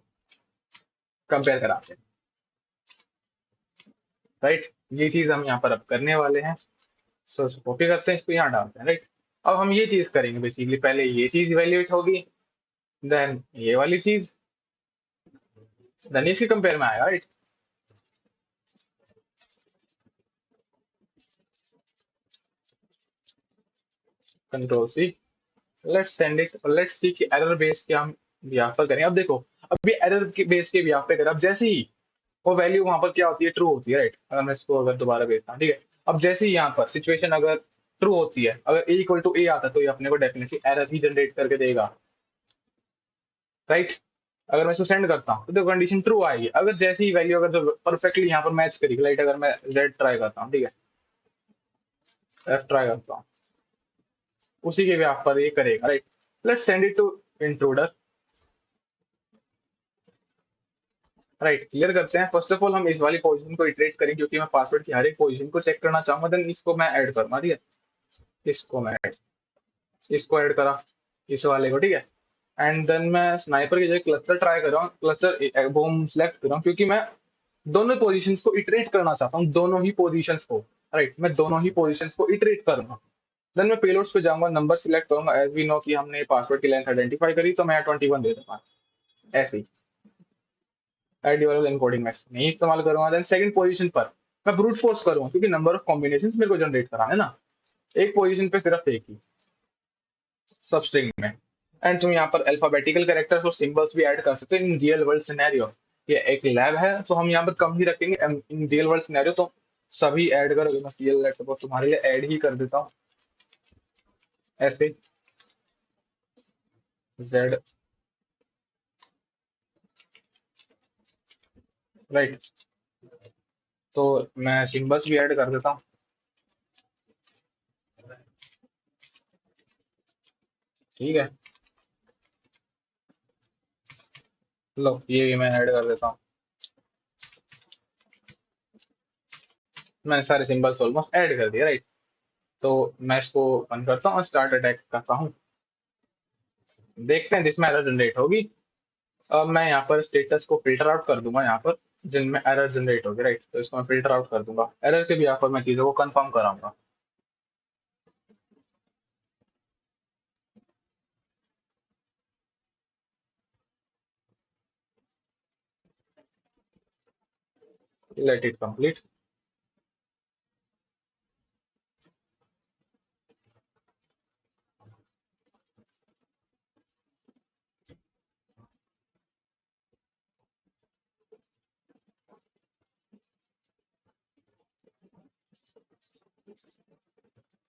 कंपेयर कराते हैं, राइट। ये चीज हम यहाँ पर अब करने वाले हैं। सो कॉपी करते हैं, इसको यहाँ डालते हैं, राइट। अब हम ये चीज करेंगे बेसिकली, पहले ये चीज इवेल्युएट होगी, देन ये वाली चीज, देन इसके कंपेयर में आएगा, right. Control C, let's send it, let's see कि एरर बेस के हम यहाँ पर करें। अब देखो अब ये एरर के बेस के यहाँ पे करें, अब जैसे ही वो वैल्यू वहां पर क्या होती है, ट्रू होती है, राइट। अगर मैं इसको अगर दोबारा भेजता हूँ, ठीक है, अब जैसे ही यहाँ पर सिचुएशन अगर ट्रू होती है, अगर a = a आता है तो ये अपने को डेफिनेटली एरर ही जनरेट करके देगा, राइट। अगर मैं इसको सेंड करता हूँ तो कंडीशन ट्रू आएगी। अगर जैसे ही वैल्यू अगर परफेक्टली यहाँ पर मैच करेगी, राइट, अगर मैं z ट्राई करता हूँ, ठीक है, f ट्राई करता हूँ, उसी के भी आप पर ये करेगा, right. Let's send it to intruder, right. Clear करते हैं। फर्स्ट ऑफ ऑल हम इस वाली पोजीशन को इटरेट करें, क्योंकि मैं पासवर्ड की हर एक पोजीशन को चेक करना चाहूंगा, देन इसको मैं ऐड करूंगा, ठीक है, इसको मैं इसको ऐड करा, इस वाले को, ठीक है। एंड देन मैं स्नाइपर की जगह क्लस्टर ट्राई कर रहा हूँ, क्लस्टर बूम सेलेक्ट कर रहा हूँ, क्योंकि मैं दोनों पोजीशंस को इटरेट करना चाहता हूँ, दोनों ही पोजीशंस को, राइट, मैं दोनों ही पोजीशंस को इटरेट करूंगा। देन मैं पेलोड्स पे जाऊंगा, नंबर सिलेक्ट करूंगा, एज वी नो कि हमने पासवर्ड की लेंथ आइडेंटिफाई करी, तो मैं 21 दे दूंगा, ऐसे ही आइडियल एनकोडिंग में नहीं इस्तेमाल करूंगा। देन सेकंड पोजीशन पर मैं ब्रूट फोर्स करूंगा, क्योंकि नंबर ऑफ कॉम्बिनेशंस मेरे को जनरेट कराना है ना, एक पोजीशन पे सिर्फ एक ही सब स्ट्रिंग में, एंड तुम यहाँ पर अल्फाबेटिकल कैरेक्टर्स और सिंबल्स भी ऐड कर सकते हो इन रियल वर्ल्ड सिनेरियो। ये एक लैब है तो हम यहाँ पर कम ही रखेंगे इन रियल वर्ल्ड सिनेरियो, तो सभी ऐड करोगे, मैं सीएल लेट सपोज तुम्हारे लिए ऐड ही कर देता हूँ ऐसे, जेड, राइट। तो मैं सिंबल्स भी ऐड कर देता हूँ, ठीक है। लो ये भी मैं ऐड कर देता हूँ, मैंने सारे सिंबल्स ऑलमोस्ट ऐड कर दिया, राइट। तो मैं इसको बंद करता हूँ और स्टार्ट अटैक करता हूँ, देखते हैं जिसमें एरर जनरेट होगी। अब मैं यहाँ पर स्टेटस को फिल्टर आउट कर दूंगा, यहाँ पर जिनमें एरर जनरेट होगी, राइट, तो इसको मैं फिल्टर आउट कर दूंगा, एरर के भी यहाँ पर मैं चीजों को कंफर्म कराऊंगा। Let it complete.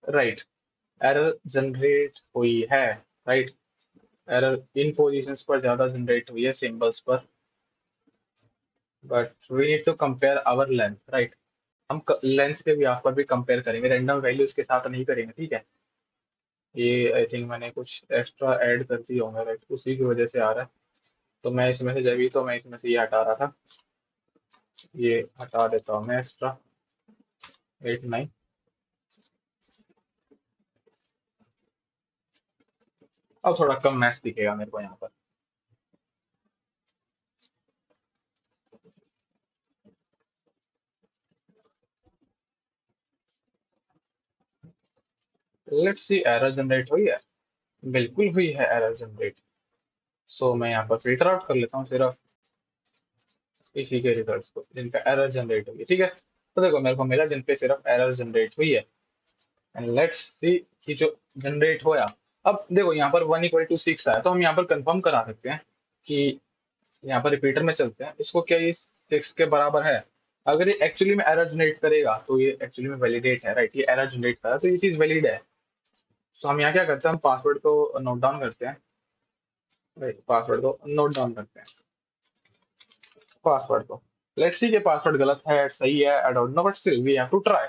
Right, error generate हुई है, राइट। एरर इन पोजीशंस पर ज्यादा जनरेट हुई है सिंबल्स पर, but we need to compare our length, right. हम लेंथ के भी यहाँ पर भी कंपेयर करेंगे, रैंडम वैल्यूज के साथ नहीं करेंगे, ठीक है। ये आई थिंक मैंने कुछ एक्स्ट्रा ऐड कर दिया होगा, राइट, उसी की वजह से आ रहा है। तो मैं इसमें से जब, तो मैं इसमें से ये हटा रहा था, ये हटा देता हूँ मैं एक्स्ट्रा 8 9। अब थोड़ा कम मैच दिखेगा मेरे को यहाँ पर। लेट्स सी, एरर जनरेट हुई है, बिल्कुल हुई है एरर जनरेट। सो मैं यहाँ पर फिल्टर आउट कर लेता हूँ सिर्फ इसी के रिजल्ट्स को जिनका एरर जनरेट हुई है, ठीक है। तो देखो मेरे को मिला जिन पे सिर्फ एरर जनरेट हुई है, एंड लेट्स सी कि जो जनरेट होया। अब देखो यहाँ पर 1 = 6 आया, तो हम यहाँ पर कंफर्म करा सकते हैं कि यहाँ पर रिपीटर में चलते हैं, इसको क्या ये 6 के बराबर है। अगर ये एक्चुअली में एरर जनरेट करेगा तो ये एक्चुअली में वैलिडेट है, राइट, ये एरर जनरेट करा तो ये चीज वैलिड है। सो हम यहाँ क्या करते हैं, हम पासवर्ड को नोट डाउन करते हैं, राइट, पासवर्ड को नोट डाउन करते हैं, पासवर्ड को। लेट्स सी के पासवर्ड गलत है सही है, I don't know, but still we have to try.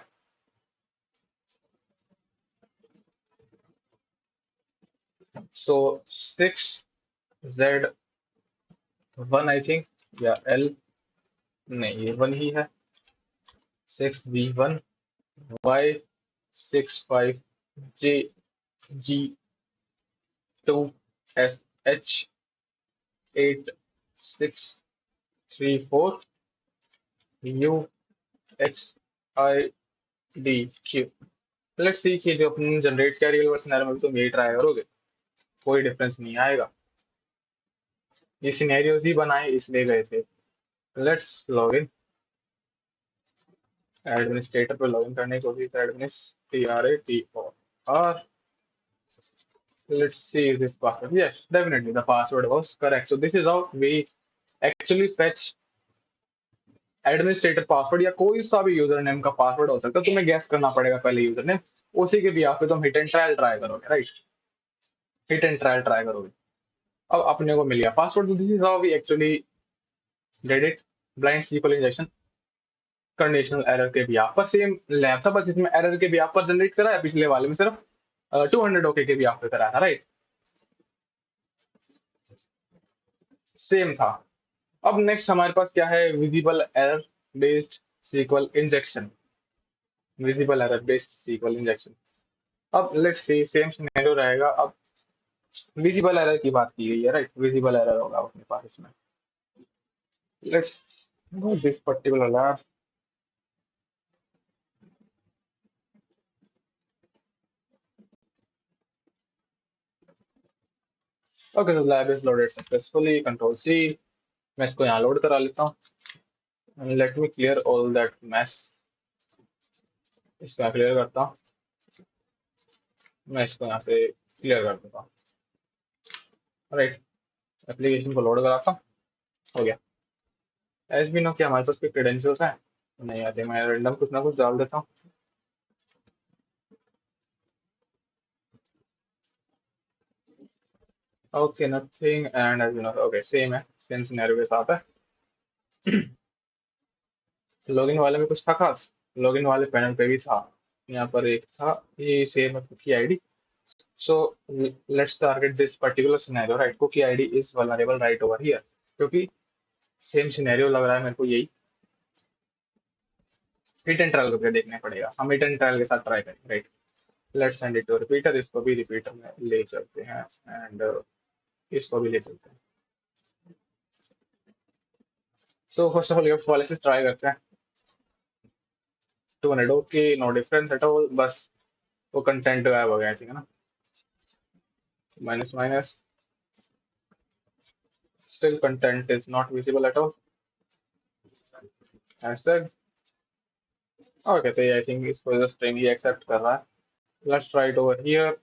So 6Z1 I think, या L, नहीं ये 1 ही है, 6V1Y655J, G2S H8634UXIDQ। Let's see कि जो अपने जनरेट किया रियल वर्ड सिनेरियो में भी तुम यही ट्राई करोगे, कोई डिफरेंस नहीं आएगा। ये सिनेरियोज ही बनाए इसलिए गए थे। लेट्स लॉग इन, एडमिनिस्ट्रेटर पे लॉगिन करने की कोशिश, एडमिनिस TRATOR। Let's see this password. Yes, definitely the password was correct. So this is how we actually fetch administrator password, या कोई सा भी यूजर नेम का पासवर्ड हो सकता है, तुम्हें गैस करना पड़ेगा पहले यूजर नेम, उसी के भी आप पे तुम हिट एंड ट्रायल ट्राई करोगे, right, hit and trial try करोगे। अब अपने को मिल गया पासवर्ड, तो this is how we actually did it. Blind SQL injection conditional error के भी आप पर सेम लैब था, बस इसमें एरर के भी आप पर जनरेट करा है, पिछले वाले में सिर्फ 200 ओके के भी आप पे कराया था, राइट, सेम था। अब नेक्स्ट हमारे पास क्या है, visible error based SQL injection, visible error based SQL injection. अब लेट्स सी सेम सिनेरियो रहेगा। अब विजिबल एरर की बात की गई है, राइट, विजिबल एरर होगा अपने पास इसमें। Let's go this particular lab. Okay, the lab is loaded successfully, control C. मैं इसको यहाँ लोड करा लेता हूँ, let me clear all that mess, इसको क्लियर करता हूँ, मैं इसको यहाँ से क्लियर कर देता हूँ। राइट, एप्लीकेशन को लोड कराता हूँ, हो गया। एस बी नो क्या हमारे पास कोई क्रेडेंशियल्स है? नहीं आते, मैं रैंडम कुछ ना कुछ डाल देता हूँ। Okay, nothing and as you know, okay same है, सेम सिनेरियो के साथ है। लॉगिन वाले में कुछ था खास? लॉगिन वाले पैनल पे भी था, यहाँ पर एक था, ये सेम है cookie ID. So let's target this particular scenario, right? Cookie ID is vulnerable right over here, क्योंकि सेम सिनेरियो लग रहा है मेरे को यही। हिट एंड ट्रायल करके देखना पड़ेगा, हम हिट एंड ट्रायल के साथ ट्राई करेंगे, right? Let's send it to repeater, इसको भी रिपीटर में ले चलते हैं, एंड इसको भी ले चलते हैं। So first of all left वाले से ट्राई करते हैं। 200, okay, no difference at all, बस वो कंटेंट गायब हो गया, ठीक है ना? Minus minus, still content is not visible at all. Hashtag, okay, तो ये आई थिंक इसको जस्ट स्ट्रिंग ही एक्सेप्ट कर रहा है। Let's try it over here,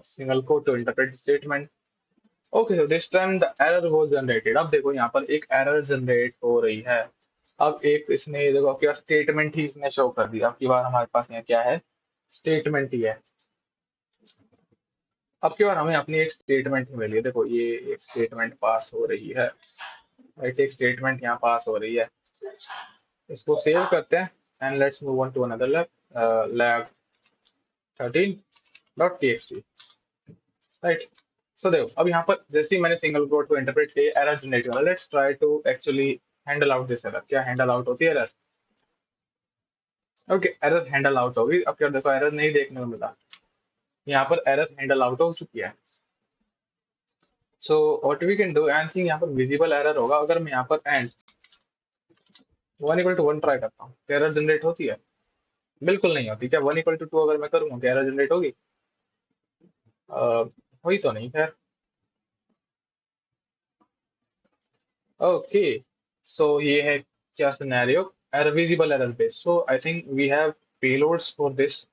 single quote to interpret statement. Okay, so this time the error was generated। अब देखो यहाँ पर एक एरर जनरेट हो रही है। अब एक इसने देखो क्या स्टेटमेंट ही इसने शो कर दिया। अब की बार हमारे पास यहाँ क्या है? स्टेटमेंट ही है। अब की बार हमें अपनी एक स्टेटमेंट ही मिली है, देखो ये एक स्टेटमेंट पास हो रही है, राइट? एक स्टेटमेंट यहाँ पास हो रही है। इसको सेव करते हैं and let's move on to another lab, lab 13.txt, right? So देखो अब यहाँ पर जैसे ही मैंने सिंगल कोट को इंटरप्रेट किया, एरर जनरेट हुआ। Let's try to actually handle out this error. क्या हैंडल आउट होती है error? Okay, error handle out होगी। अब क्या देखो, एरर नहीं देखने को मिला, यहाँ पर एरर हैंडल आउट हो चुकी है। So what we can do, I think यहाँ पर विजिबल एरर होगा। अगर मैं यहाँ पर एंड 1 = 1 ट्राई करता हूँ, एरर जनरेट होती है? बिल्कुल नहीं होती। क्या 1 = 2 अगर मैं करूँगा, क्या एरर जनरेट होगी? हुई तो नहीं, खैर। ओके, सो ये है क्या scenario, error visible error base. So I think we have payloads for this.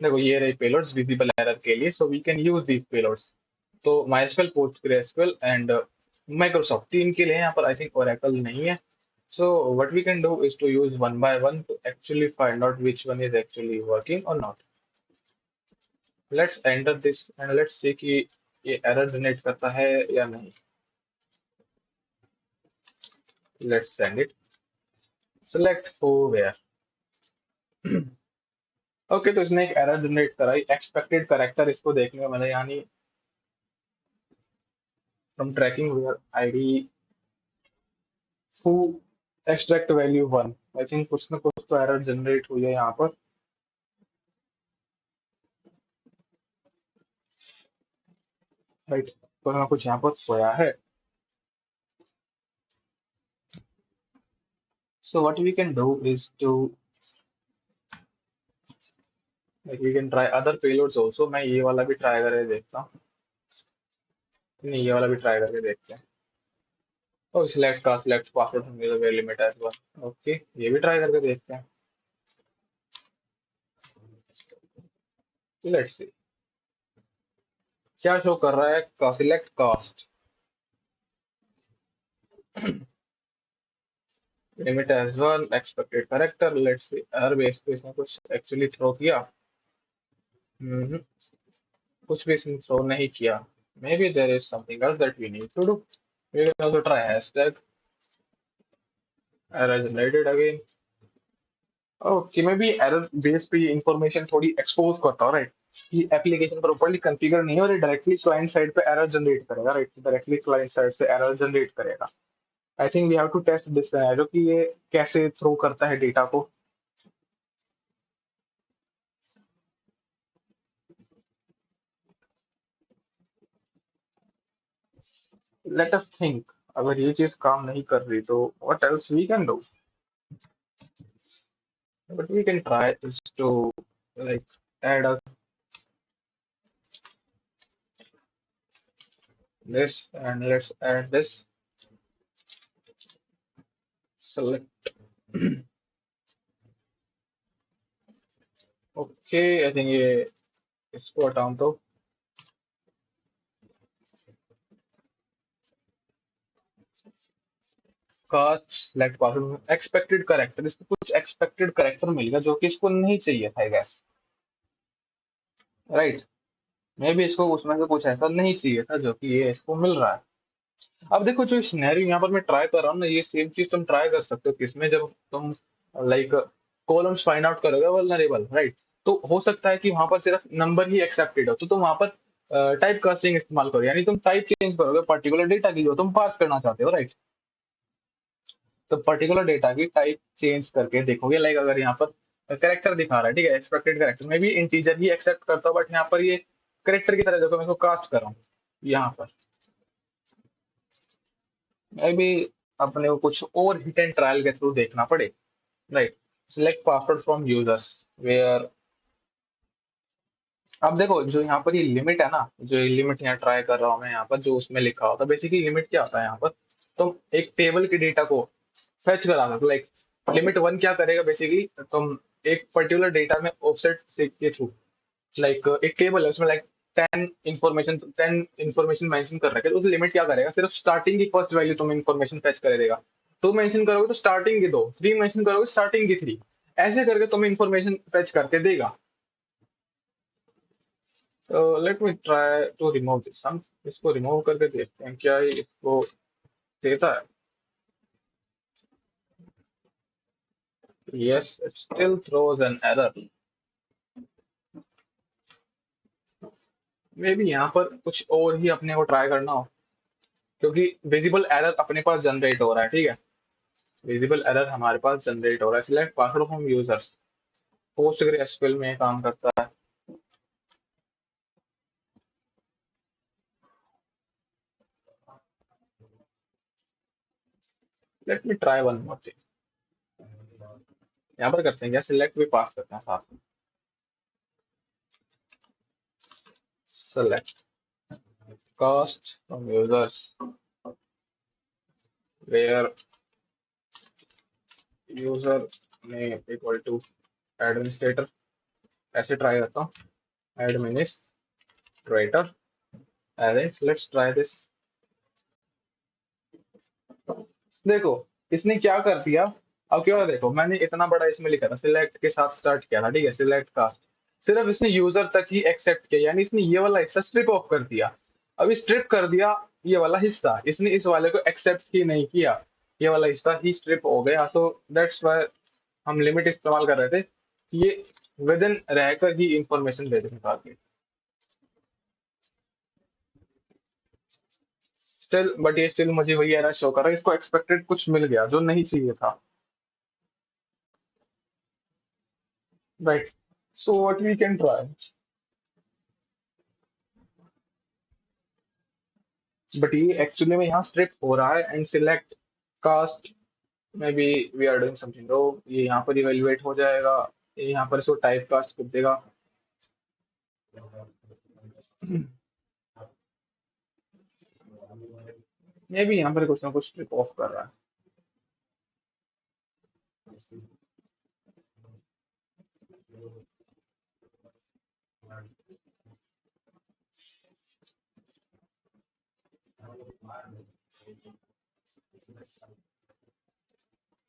देखो ये रही पेलोड्स विजिबल एरर के लिए, so we can use these payloads. तो माइस्क्वेल, पोस्टग्रेसक्वेल एंड माइक्रोसॉफ्ट, तीन के लिए यहाँ पर आई थिंक ओरेकल नहीं है। So what we can do is to use one by one to actually find out which one is actually working or not. Let's enter this and let's see कि ये error generate करता है या नहीं। Let's send it. Select for where. Okay, तो इसने एक एरर जनरेट कराई। एक्सपेक्टेड करेक्टर इसको देखने को मिला, यानी फ्रॉम ट्रैकिंग वेयर आईडी फू एक्सट्रैक्ट वैल्यू 1। आई थिंक कुछ ना कुछ तो एरर जनरेट हुई है यहाँ पर, राइट? कुछ ना कुछ यहाँ पर सोया है। So what we can do is to, like, we can try other payloads also। मैं ये वाला भी ट्राई करके देखता हूँ, नहीं ये वाला भी ट्राई करके देखते हैं। और सिलेक्ट पासवर्ड होंगे तो लिमिट एज वन। ओके, ये भी ट्राई करके देखते हैं। लेट्स सी क्या शो कर रहा है। का select cast limit as one, expected character. Let's see error base पे इसने कुछ एक्चुअली थ्रो किया? हम्म, कुछ भी इसने थ्रो नहीं किया। Maybe there is something else that we need to do. We will also try hashtag error generated again. Okay, मैं भी एरर बेस पे ये इंफॉर्मेशन थोड़ी एक्सपोज करता हूँ, राइट? कि एप्लीकेशन प्रॉपर्ली कॉन्फ़िगर नहीं है और ये डायरेक्टली क्लाइंट साइड पे एरर जनरेट करेगा, राइट? डायरेक्टली क्लाइंट साइड से एरर जनरेट करेगा। I think we have to test this scenario कि ये कैसे थ्रो करता है डेटा को। लेट अस थिंक, अगर ये चीज काम नहीं कर रही तो what else we can do? But we can try is to, like, add a this and let's add this, select। Okay, I think ये इसको हटाऊं तो cast select password expected character, इसको कुछ एक्सपेक्टेड करेक्टर मिल गया जो कि इसको नहीं चाहिए था, आई गेस, राइट। मे भी इसको उसमें से कुछ ऐसा नहीं चाहिए था जो कि ये इसको मिल रहा है। अब देखो जो सिनेरियो यहाँ पर मैं ट्राई कर रहा हूँ ना, ये सेम चीज तुम ट्राई कर सकते हो किसमें, जब तुम लाइक कॉलम्स फाइंड आउट करोगे वल्नरेबल, राइट। तो हो सकता है कि वहां पर सिर्फ नंबर ही एक्सेप्टेड हो, तो तुम वहां पर टाइप कास्टिंग इस्तेमाल करो, यानी तुम टाइप चेंज करोगे पर्टिकुलर डेटा की जो तुम पास करना चाहते हो, राइट। तो पर्टिकुलर डेटा की टाइप चेंज करके देखोगे, लाइक अगर यहाँ पर करेक्टर दिखा रहा है, ठीक है, एक्सपेक्टेड करेक्टर में भी इंटीजर ही एक्सेप्ट करता हूँ, बट यहाँ पर ये करेक्टर की तरह देखो मैं इसको कास्ट कर रहा हूँ यहाँ पर। मे भी अपने को कुछ और हिट एंड ट्रायल के थ्रू देखना पड़े, right. Select password from users where, अब देखो जो यहाँ पर ये लिमिट है ना, जो ये लिमिट यहाँ ट्राई कर रहा हूँ मैं, यहाँ पर जो उसमें लिखा होता है बेसिकली लिमिट क्या होता है यहाँ पर, तुम एक टेबल के डेटा को फेच करा सकते हो, लाइक लिमिट वन क्या करेगा बेसिकली, तुम एक पर्टिकुलर डेटा में ऑफसेट से के थ्रू, लाइक एक टेबल है उसमें लाइक 10 इंफॉर्मेशन मेंशन कर रखे, तो उस लिमिट क्या करेगा, सिर्फ स्टार्टिंग की फर्स्ट वैल्यू तुम इंफॉर्मेशन फेच कर देगा। टू मेंशन करोगे तो स्टार्टिंग की दो, थ्री मेंशन करोगे स्टार्टिंग की थ्री, ऐसे करके तुम इंफॉर्मेशन फेच करके देगा। Let me try to remove this, हम इसको रिमूव करके देखते हैं क्या ये इसको देता है। Yes, it still throws an error. May be यहाँ पर कुछ और ही अपने को ट्राई करना हो, क्योंकि विजिबल एरर अपने पास जनरेट हो रहा है, ठीक है, विजिबल एरर हमारे पास जनरेट हो रहा है। सिलेक्ट पासवर्ड फ्रॉम यूजर्स, पोस्टग्रेसक्यूएल में काम करता है। Late me try one more thing, यहाँ पर करते हैं क्या, सिलेक्ट भी पास करते हैं साथ में। Select cast from users where user name equal to administrator, ऐसे ट्राई करता हूँ, एडमिनिस्ट्रेटर, अरे लेट्स ट्राई दिस। देखो इसने क्या कर दिया, अब क्या हुआ देखो, मैंने इतना बड़ा इसमें लिखा था, सिलेक्ट के साथ स्टार्ट किया था, ठीक है, सिलेक्ट कास्ट, सिर्फ इसने यूजर तक ही एक्सेप्ट किया, यानी इसने ये वाला हिस्सा स्ट्रिप ऑफ कर दिया। अब स्ट्रिप कर दिया ये वाला हिस्सा, इसने इस वाले को एक्सेप्ट ही नहीं किया, ये वाला हिस्सा ही स्ट्रिप हो गया, तो दैट्स वाई हम लिमिट इस्तेमाल कर रहे थे कि ये विद इन रहकर ही इंफॉर्मेशन दे देने का। स्टिल बट ये स्टिल मुझे वही एरर शो कर रहा है, इसको एक्सपेक्टेड कुछ मिल गया जो नहीं चाहिए था, right. So what we can try, but ये एक्चुअली में यहाँ स्ट्रिप हो रहा है and select cast, maybe we are doing something wrong, ये यहाँ पर इवेल्युएट हो जाएगा, ये यहाँ पर इसको टाइप कास्ट कर देगा। मे बी यहाँ पर कुछ ना कुछ स्ट्रिप ऑफ कर रहा है।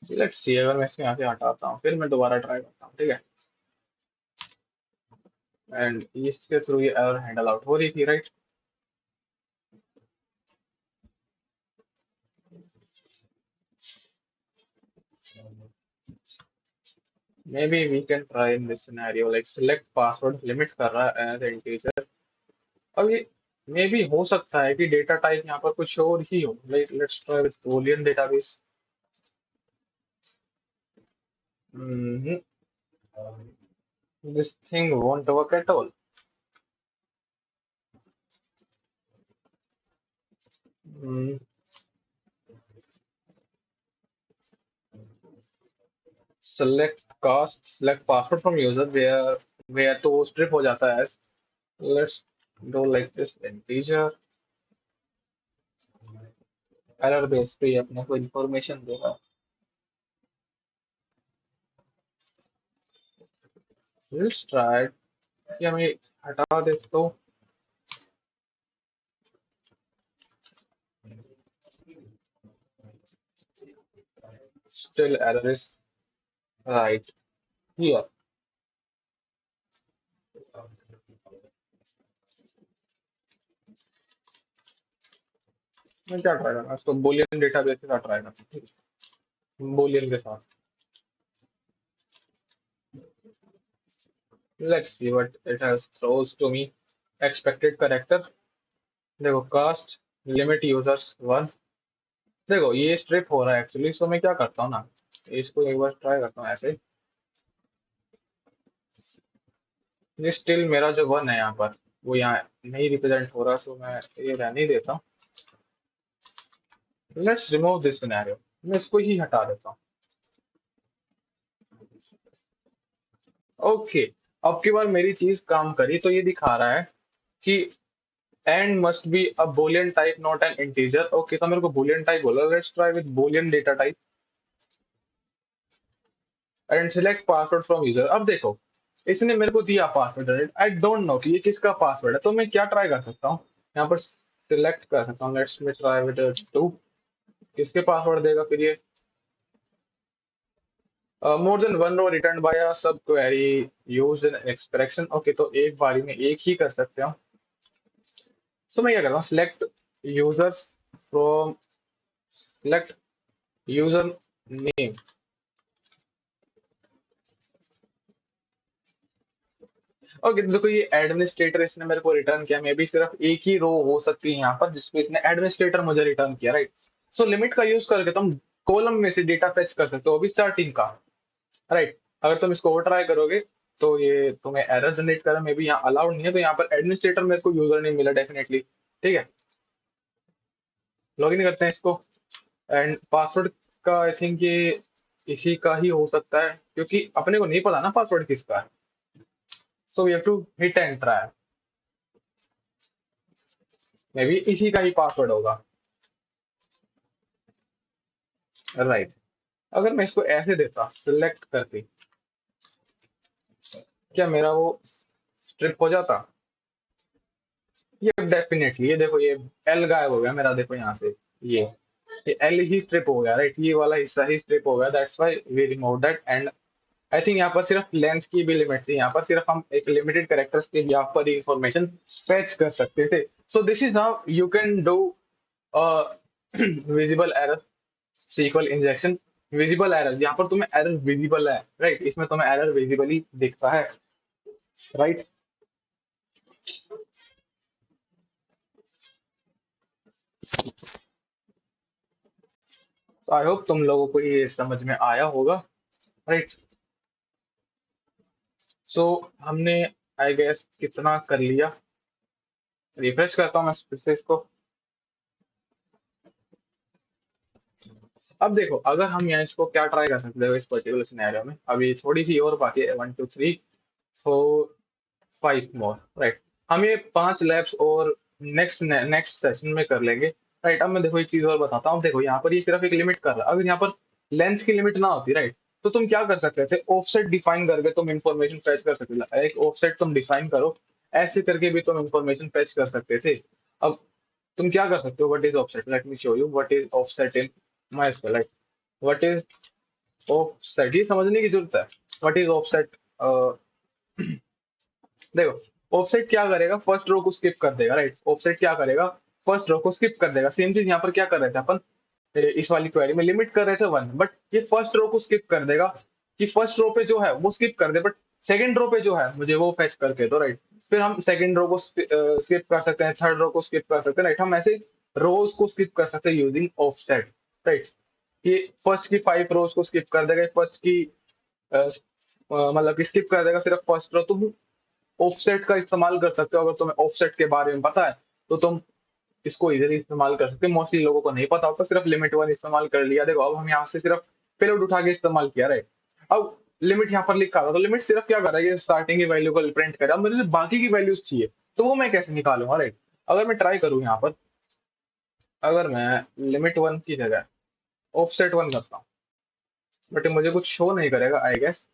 लेट्स सी, अगर मैं इसको यहाँ से हटाता हूँ फिर मैं दोबारा ट्राई करता हूँ, ठीक है, एंड इसके थ्रू ये एरर हैंडल आउट हो रही थी, right. Maybe we can try in this scenario, like select password limit कर रहा है एज इंटीजर। अब ये मे भी हो सकता है कि डेटा टाइप यहाँ पर कुछ और ही हो, like let's try with boolean database. This thing won't work at all. Select cast select password from user where where तो स्ट्रिप हो जाता है, let's do like this integer, error base पे ये अपने को इंफॉर्मेशन देगा। लेट्स ट्राई ये मैं हटा देता हूँ। Still error is right here. मैं क्या ट्राई करना इसको बुलियन डेटाबेस के साथ ट्राई करता हूँ, ठीक है, बुलियन के साथ। Let's see what it has throws to me. Expected character, देखो कास्ट लिमिट यूजर्स वन। देखो ये स्ट्रिप हो रहा है एक्चुअली, सो मैं क्या करता हूँ ना, इसको एक बार ट्राई करता हूँ ऐसे। ये स्टिल मेरा जो वन है यहाँ पर वो यहाँ नहीं रिप्रेजेंट हो रहा, सो मैं ये रहने ही देता हूँ। लेट्स रिमूव दिस सिनेरियो, मैं इसको ही हटा देता हूँ। ओके, अब की बार मेरी चीज काम करी, तो ये दिखा रहा है कि and must be a boolean type not an integer. Okay, तो मेरे को boolean टाइप बोला, let's try with boolean data type and select password from user. अब देखो इसने मेरे को दिया पासवर्ड, आई डोंट नो कि ये किसका पासवर्ड है, तो मैं क्या ट्राई कर सकता हूँ यहाँ पर सिलेक्ट कर सकता हूँ। Let's me try with two, किसके पासवर्ड देगा फिर ये। More than one row return bye अ सब query used in expression. Okay, तो एक बारी में एक ही कर सकते हो। सो मैं क्या करता हूँ, select users from, select user name. Okay, तो देखो ये एडमिनिस्ट्रेटर इसने मेरे को रिटर्न किया, मे बी सिर्फ एक ही रो हो सकती है यहाँ पर जिसमें इसने एडमिनिस्ट्रेटर मुझे रिटर्न किया, राइट। सो लिमिट का यूज करके तुम कॉलम में से डेटा फेच कर सकते हो, अभी स्टार्टिंग का, राइट। अगर तुम इसको और ट्राई करोगे तो ये तुम्हें एरर जनरेट करा, मे बी यहाँ अलाउड नहीं है, तो यहाँ पर एडमिनिस्ट्रेटर मेरे को यूजर नहीं मिला डेफिनेटली, ठीक है। लॉगिन करते हैं इसको, एंड पासवर्ड का आई थिंक ये इसी का ही हो सकता है क्योंकि अपने को नहीं पता ना पासवर्ड किसका है। So we have to hit and try, maybe इसी का ही पासवर्ड होगा, राइट। अगर मैं इसको ऐसे देता सिलेक्ट करके, क्या मेरा वो स्ट्रिप हो जाता? ये डेफिनेटली, ये देखो ये एल गायब हो गया मेरा, देखो यहाँ से ये एल ही स्ट्रिप हो गया, राइट, ये वाला हिस्सा ही स्ट्रिप हो गया, that's why we remove that. And I think यहाँ पर सिर्फ लेंथ की भी लिमिट थी, यहाँ पर सिर्फ हम एक लिमिटेड कैरेक्टर्स के यहाँ पर इंफॉर्मेशन फेच कर सकते थे। So this is how you can do visible error SQL injection. Visible error, यहाँ पर तुम्हें एरर विजिबल है, राइट, इसमें तुम्हें एरर विजिबली दिखता है, राइट। आई होप तुम लोगों को ये समझ में आया होगा, राइट। सो हमने आई गेस कितना कर लिया, रिफ्रेश करता हूँ मैं फिर से इसको। अब देखो अगर हम यहाँ इसको क्या ट्राई कर सकते हो इस पर्टिकुलर सिनेरियो में, अभी थोड़ी सी और बाकी है, 1 2 3 4 5 मोर, राइट। हम ये 5 लैब्स और नेक्स्ट सेशन में कर लेंगे, राइट। अब मैं देखो एक चीज और बताता हूँ, देखो यहाँ पर ये सिर्फ एक लिमिट कर रहा है, अगर यहाँ पर लेंथ की लिमिट ना होती, राइट, तो तुम क्या कर सकते थे, ऑफसेट डिफाइन करके तुम इंफॉर्मेशन फेच कर सकते थे, एक ऑफसेट तुम डिफाइन करो, ऐसे करके भी तुम इंफॉर्मेशन फेच कर सकते थे। अब तुम क्या कर सकते हो, what is offset, let me show you what is offset in my school, right. What is offset, ये समझने की जरूरत है, व्हाट इज ऑफसेट। देखो ऑफसेट क्या करेगा, फर्स्ट रो को स्किप कर देगा, राइट। ऑफसेट क्या करेगा, फर्स्ट रो को स्किप कर देगा। सेम चीज यहाँ पर क्या कर रहे थे अपन, इस वाली क्वेरी में लिमिट कर रहे थे वन, बट ये फर्स्ट रो को स्किप कर देगा कि फर्स्ट रो पे जो है वो स्किप कर दे, बट सेकंड रो पे जो है मुझे वो फेच करके दो, राइट। फिर हम सेकंड रो को स्किप कर सकते हैं, थर्ड रो को स्किप कर सकते हैं, राइट। हम ऐसे रोज को स्किप कर सकते हैं यूजिंग ऑफसेट, राइट। ये फर्स्ट की 5 रोज को स्किप कर देगा, फर्स्ट की मतलब कि स्किप कर देगा सिर्फ फर्स्ट रो। तुम ऑफसेट का इस्तेमाल कर सकते हो, अगर तुम्हें ऑफसेट के बारे में पता है तो तुम इसको इजीली इस्तेमाल कर सकते हो। मोस्टली लोगों को नहीं पता होता, सिर्फ लिमिट वन इस्तेमाल कर लिया। देखो अब हम यहाँ से सिर्फ पेलोड उठा के इस्तेमाल किया, राइट। अब लिमिट यहाँ पर लिखा था, तो लिमिट सिर्फ क्या कर रहा है, ये स्टार्टिंग की वैल्यू को प्रिंट करे। अब मुझे बाकी की वैल्यूज चाहिए, तो वो मैं कैसे निकालूंगा, राइट। अगर मैं ट्राई करूँ यहाँ पर, अगर मैं लिमिट वन की जगह ऑफसेट वन करता हूँ, बट मुझे कुछ शो नहीं करेगा, आई गेस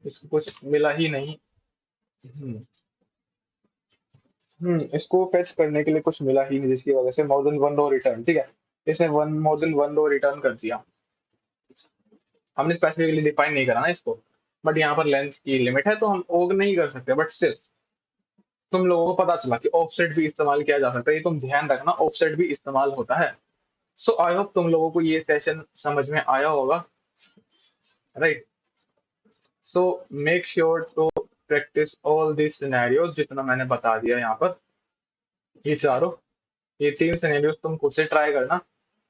इसको कुछ मिला ही नहीं। हम्म इसको फेच करने के लिए कुछ मिला ही नहीं, जिसकी वजह से more than one row return, ठीक है। इसने one more than one row return कर दिया। हमने स्पेसिफिकली डिफाइन नहीं करा ना इसको, बट यहाँ पर लेंथ की लिमिट है तो हम ओग नहीं कर सकते, बट सिर्फ तुम लोगों को पता चला कि ऑफसेट भी इस्तेमाल किया जा सकता है, ये तुम ध्यान रखना, ऑफसेट भी इस्तेमाल होता है। सो आई होप तुम लोगों को ये सेशन समझ में आया होगा, right. So make sure to practice all this scenario, जितना मैंने बता दिया यहाँ पर, ये चारों, ये तीन सिनेरियोस तुम खुद से ट्राई करना।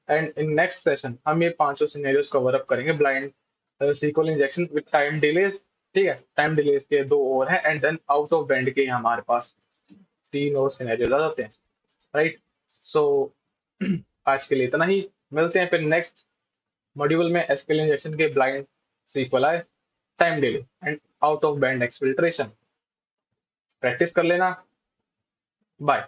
एंड इन नेक्स्ट सेशन हम ये पांचों सिनेरियोस कवर अप करेंगे, blind SQL injection with time delays, ठीक है। टाइम डिलेज के दो और हैं, and then out of band के हमारे पास तीन और सिनेरियोस आ जाते हैं, राइट। सो आज के लिए इतना ही, मिलते हैं फिर नेक्स्ट मॉड्यूल में। एसक्यूएल इंजेक्शन के ब्लाइंड सीक्वल आए, time delay and out of band exfiltration, practice कर लेना। बाय।